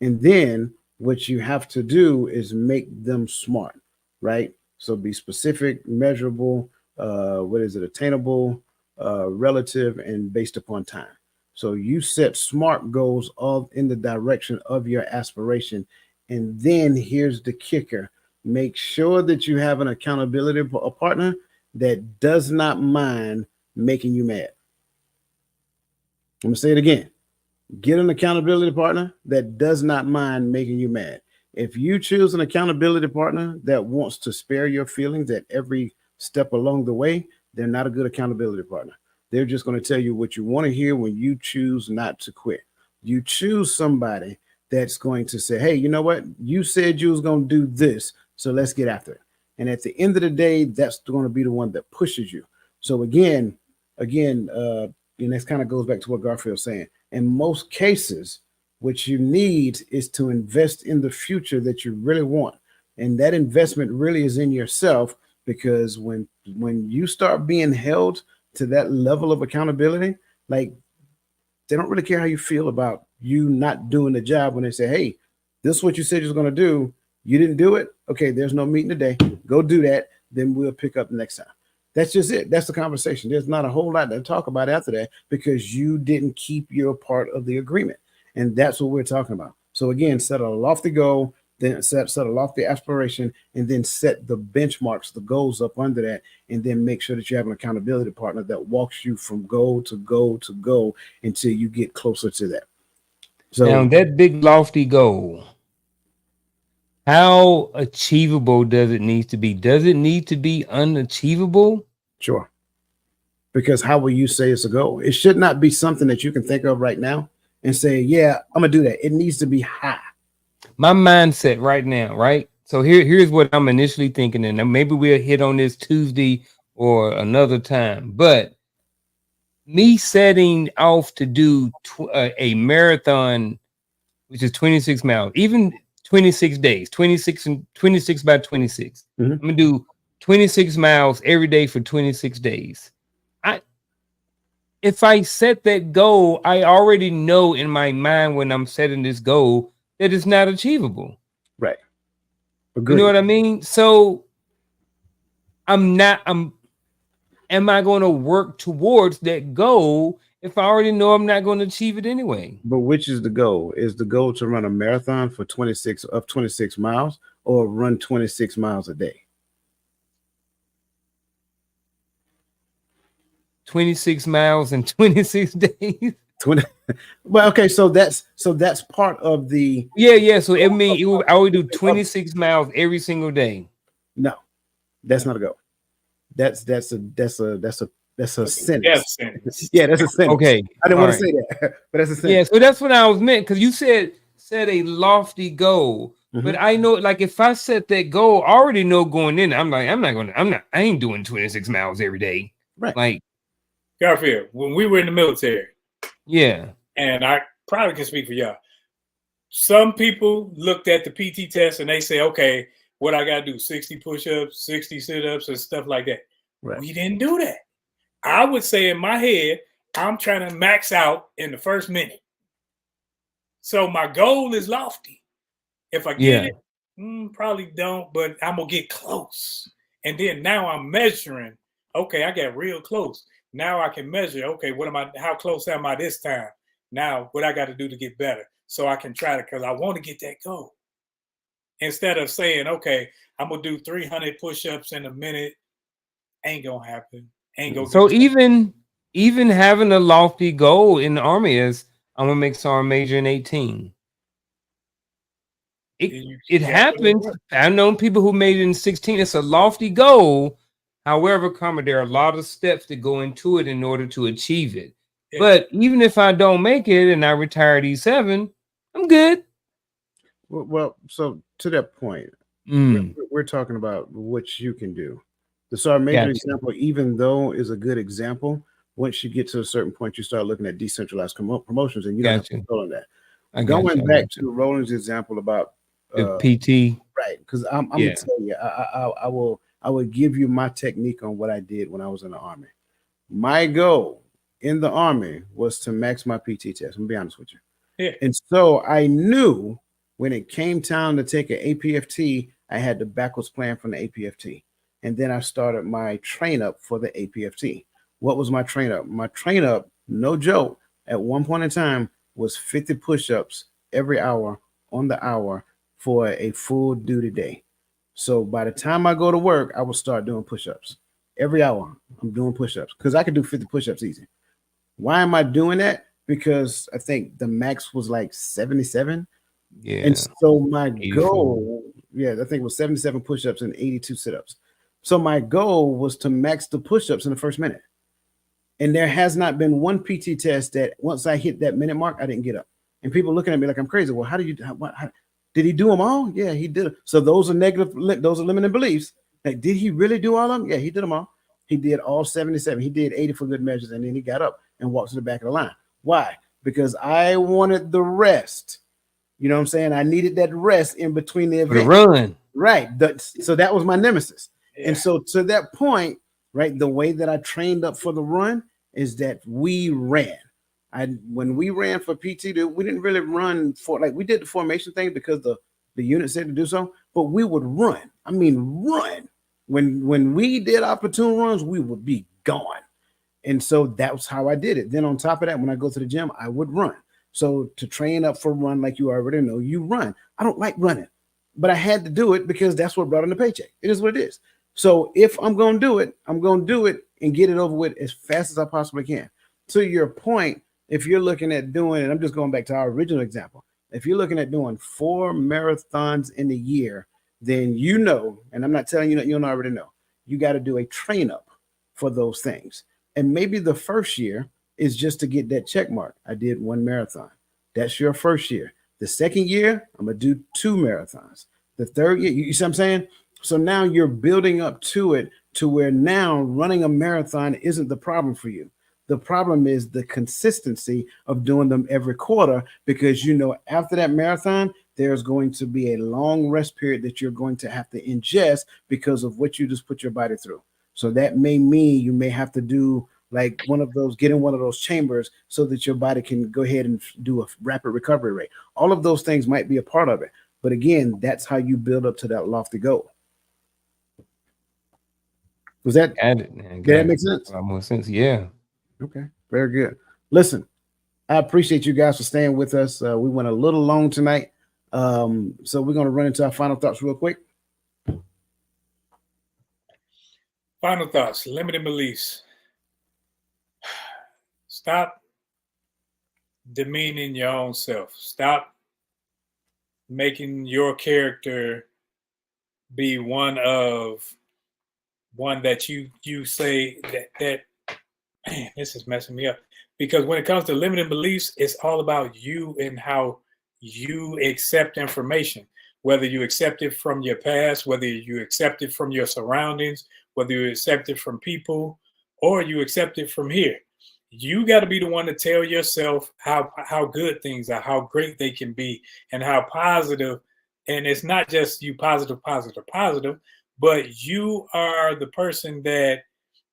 And then what you have to do is make them smart, right? So be specific, measurable, attainable, relative, and based upon time. So you set SMART goals all in the direction of your aspiration. And then here's the kicker. Make sure that you have an accountability partner that does not mind making you mad. I'm going to say it again. Get an accountability partner that does not mind making you mad. If you choose an accountability partner that wants to spare your feelings at every step along the way, they're not a good accountability partner. They're just going to tell you what you want to hear when you choose not to quit. You choose somebody that's going to say, hey, you know what? You said you was going to do this, so let's get after it. And at the end of the day, that's going to be the one that pushes you. So again, and this kind of goes back to what Garfield's saying. In most cases, what you need is to invest in the future that you really want. And that investment really is in yourself, because when you start being held to that level of accountability, like, they don't really care how you feel about you not doing the job. When they say, hey, this is what you said you was going to do, you didn't do it. Okay, there's no meeting today. Go do that. Then we'll pick up next time. That's just it. That's the conversation. There's not a whole lot to talk about after that, because you didn't keep your part of the agreement. And that's what we're talking about. So again, set a lofty goal, then set a lofty aspiration, and then set the benchmarks, the goals up under that, and then make sure that you have an accountability partner that walks you from goal to goal to goal until you get closer to that. So now, that big lofty goal, how achievable does it need to be? Does it need to be unachievable? Sure. Because how will you say it's a goal? It should not be something that you can think of right now and say, yeah, I'm going to do that. It needs to be high. My mindset right now, right? So here's what I'm initially thinking, and maybe we'll hit on this Tuesday or another time. But me setting off to do a marathon, which is 26 miles, even 26 days, 26 by 26. Mm-hmm. I'm going to do 26 miles every day for 26 days. If I set that goal, I already know in my mind when I'm setting this goal that it's not achievable. Right. Agreed. You know what I mean? So am I going to work towards that goal if I already know I'm not going to achieve it anyway? But which is the goal? Is the goal to run a marathon for 26 miles or run 26 miles a day? 26 miles in 26 days. 20 well, okay, so that's part of the Yeah. So it means I would do 26 miles every single day. no, that's not a goal. That's a sentence. Sentence. Yeah, that's a sentence. Okay. I didn't all want to right. say that, but that's a sentence. Yeah, so that's what I was meant because you said a lofty goal. But I know, like, if I set that goal, I already know going in, I ain't doing 26 miles every day. Right. Like, Garfield, when we were in the military, yeah. and I probably can speak for y'all, some people looked at the PT test and they say, okay, what I got to do, 60 push-ups, 60 sit-ups, and stuff like that. Right. We didn't do that. I would say in my head, I'm trying to max out in the first minute. So my goal is lofty. If I get it, probably don't, but I'm going to get close. And then now I'm measuring. Okay, I got real close. Now I can measure, okay, how close am I this time? Now, what I got to do to get better so I can try to, because I want to get that goal. Instead of saying, okay, I'm going to do 300 push-ups in a minute, ain't going to happen. Ain't going to So even having a lofty goal in the Army is, I'm going to make Sergeant Major in 18. It happens. I've known people who made it in 16. It's a lofty goal. However, there are a lot of steps that go into it in order to achieve it. Yeah. But even if I don't make it and I retire at E7, I'm good. Well, so to that point, we're talking about what you can do. The Sergeant Major example, even though is a good example, once you get to a certain point, you start looking at decentralized promotions, and you don't have to control that. Going back to Roland's example about the PT, right? Because I'm gonna tell you, I will give you my technique on what I did when I was in the Army. My goal in the Army was to max my PT test. I'm gonna be honest with you. Yeah. And so I knew when it came time to take an APFT, I had the backwards plan from the APFT. And then I started my train up for the APFT. What was my train up? My train up, no joke, at one point in time was 50 push-ups every hour on the hour for a full duty day. So by the time I go to work, I will start doing push-ups. Every hour, I'm doing push-ups because I could do 50 push-ups easy. Why am I doing that? Because I think the max was like 77. Yeah. And so my goal, I think it was 77 push-ups and 82 sit-ups. So my goal was to max the push-ups in the first minute. And there has not been one PT test that once I hit that minute mark, I didn't get up. And people looking at me like I'm crazy. Well, how did he do them all? Yeah, he did. So those are limiting beliefs. Like, did he really do all of them? Yeah, he did them all. He did all 77. He did 80 for good measures. And then he got up and walked to the back of the line. Why? Because I wanted the rest. You know what I'm saying? I needed that rest in between the event. Run. Right. So that was my nemesis. Yeah. And so to that point, right, the way that I trained up for the run is that we ran. When we ran for PT, we didn't really run for, like, we did the formation thing because the unit said to do so, but we would run. I mean, run. When we did our platoon runs, we would be gone. And so that was how I did it. Then on top of that, when I go to the gym, I would run. So to train up for run, like you already know, you run. I don't like running, but I had to do it because that's what brought in the paycheck. It is what it is. So if I'm going to do it, I'm going to do it and get it over with as fast as I possibly can. To your point, if you're looking at doing, and I'm just going back to our original example, if you're looking at doing 4 marathons in a year, then you know, and I'm not telling you that you don't already know, you got to do a train up for those things. And maybe the first year is just to get that check mark. I did 1 marathon. That's your first year. The second year, I'm going to do 2 marathons. The third year, you see what I'm saying? So now you're building up to it to where now running a marathon isn't the problem for you. The problem is the consistency of doing them every quarter, because you know after that marathon, there's going to be a long rest period that you're going to have to ingest because of what you just put your body through. So that may mean you may have to do like get in one of those chambers so that your body can go ahead and do a rapid recovery rate. All of those things might be a part of it. But again, that's how you build up to that lofty goal. Was that? Did that make sense? A lot more sense. Yeah. Okay. Very good. Listen, I appreciate you guys for staying with us. We went a little long tonight. So we're going to run into our final thoughts real quick. Final thoughts, limiting beliefs. Stop demeaning your own self. Stop making your character be one that you say that man, this is messing me up. Because when it comes to limiting beliefs, it's all about you and how you accept information, whether you accept it from your past, whether you accept it from your surroundings, whether you accept it from people, or you accept it from here. You got to be the one to tell yourself how good things are, how great they can be, and how positive. And it's not just you positive, but you are the person that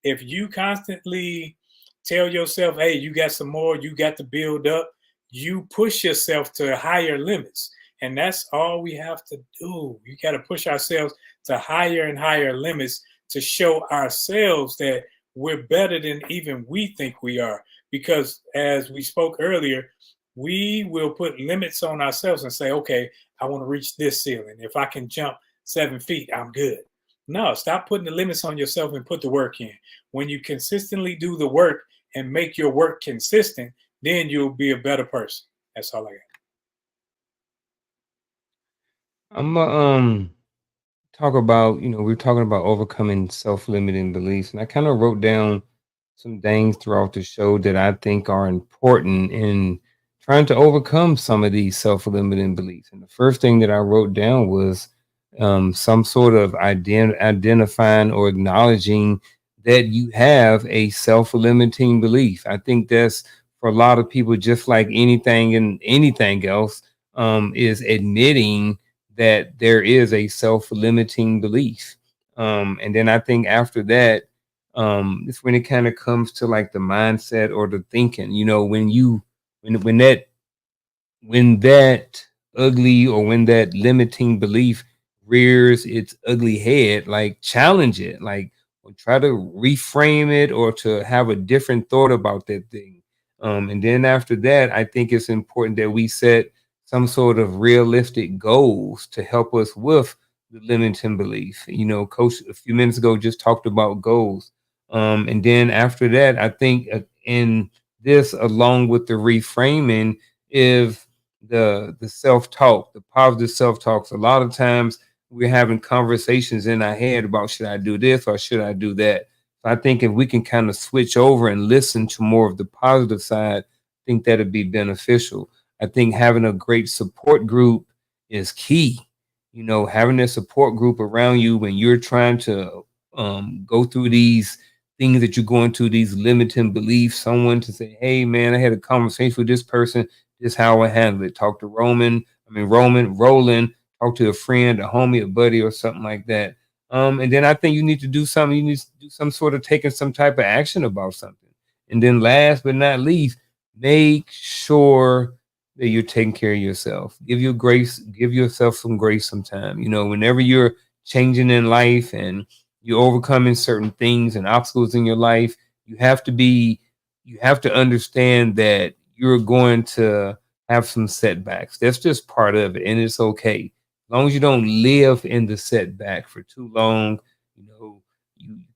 if you constantly tell yourself, hey, you got some more, you got to build up, you push yourself to higher limits. And that's all we have to do. You got to push ourselves to higher and higher limits to show ourselves that we're better than even we think we are. Because as we spoke earlier, we will put limits on ourselves and say, okay, I want to reach this ceiling. If I can jump 7 feet, I'm good. No, stop putting the limits on yourself and put the work in. When you consistently do the work and make your work consistent, then you'll be a better person. That's all I got. I'm talk about, we're talking about overcoming self-limiting beliefs, and I kind of wrote down some things throughout the show that I think are important in trying to overcome some of these self-limiting beliefs. And the first thing that I wrote down was some sort of identifying or acknowledging that you have a self-limiting belief. I think that's for a lot of people, just like anything and anything else, is admitting that there is a self-limiting belief. And then I think after that, it's when it kind of comes to like the mindset or the thinking, when that ugly or when that limiting belief rears its ugly head, like challenge it, like try to reframe it or to have a different thought about that thing. And then after that, I think it's important that we set some sort of realistic goals to help us with the limiting belief. Coach a few minutes ago just talked about goals. And then after that, I think in this, along with the reframing, is the self-talk, the positive self-talks. A lot of times we're having conversations in our head about, should I do this or should I do that? So I think if we can kind of switch over and listen to more of the positive side, I think that'd be beneficial. I think having a great support group is key. Having a support group around you when you're trying to go through these things that you're going to, these limiting beliefs, someone to say, hey, man, I had a conversation with this person. This is how I handle it. Talk to Roland, talk to a friend, a homie, a buddy, or something like that. And then I think you need to do something. You need to do some sort of taking some type of action about something. And then last but not least, make sure that you're taking care of yourself. Give yourself some grace sometime. Whenever you're changing in life and you're overcoming certain things and obstacles in your life, you have to understand that you're going to have some setbacks. That's just part of it, and it's okay. As long as you don't live in the setback for too long, you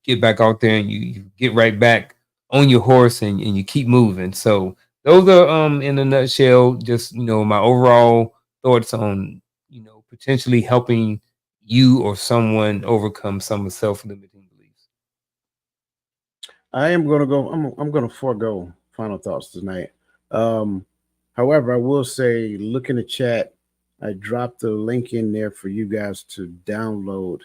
get back out there and you get right back on your horse and you keep moving. So those are in a nutshell, just my overall thoughts on potentially helping you or someone overcome some self-limiting beliefs. I am going to go. I'm going to forego final thoughts tonight. However, I will say, look in the chat. I dropped the link in there for you guys to download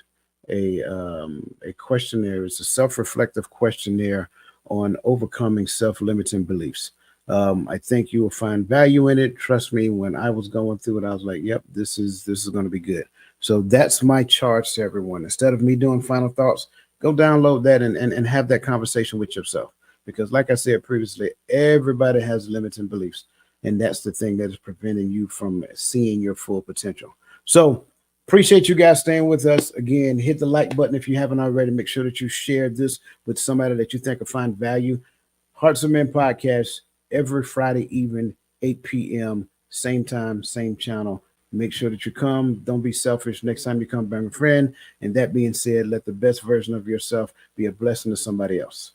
a questionnaire. It's a self-reflective questionnaire on overcoming self-limiting beliefs. I think you will find value in it. Trust me, when I was going through it, I was like, yep, this is going to be good. So that's my charge to everyone. Instead of me doing final thoughts, go download that and have that conversation with yourself. Because like I said previously, everybody has limiting beliefs. And that's the thing that is preventing you from seeing your full potential. So appreciate you guys staying with us. Again, hit the like button if you haven't already. Make sure that you share this with somebody that you think will find value. Hearts of Men Podcast. every Friday evening, 8 p.m., same time, same channel. Make sure that you come. Don't be selfish. Next time you come, bring a friend. And that being said, let the best version of yourself be a blessing to somebody else.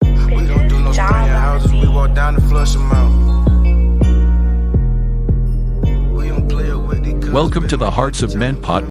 We don't do no spraying houses, we walk down and flush them out. We don't play it with these Welcome to the Hearts of Men podcast.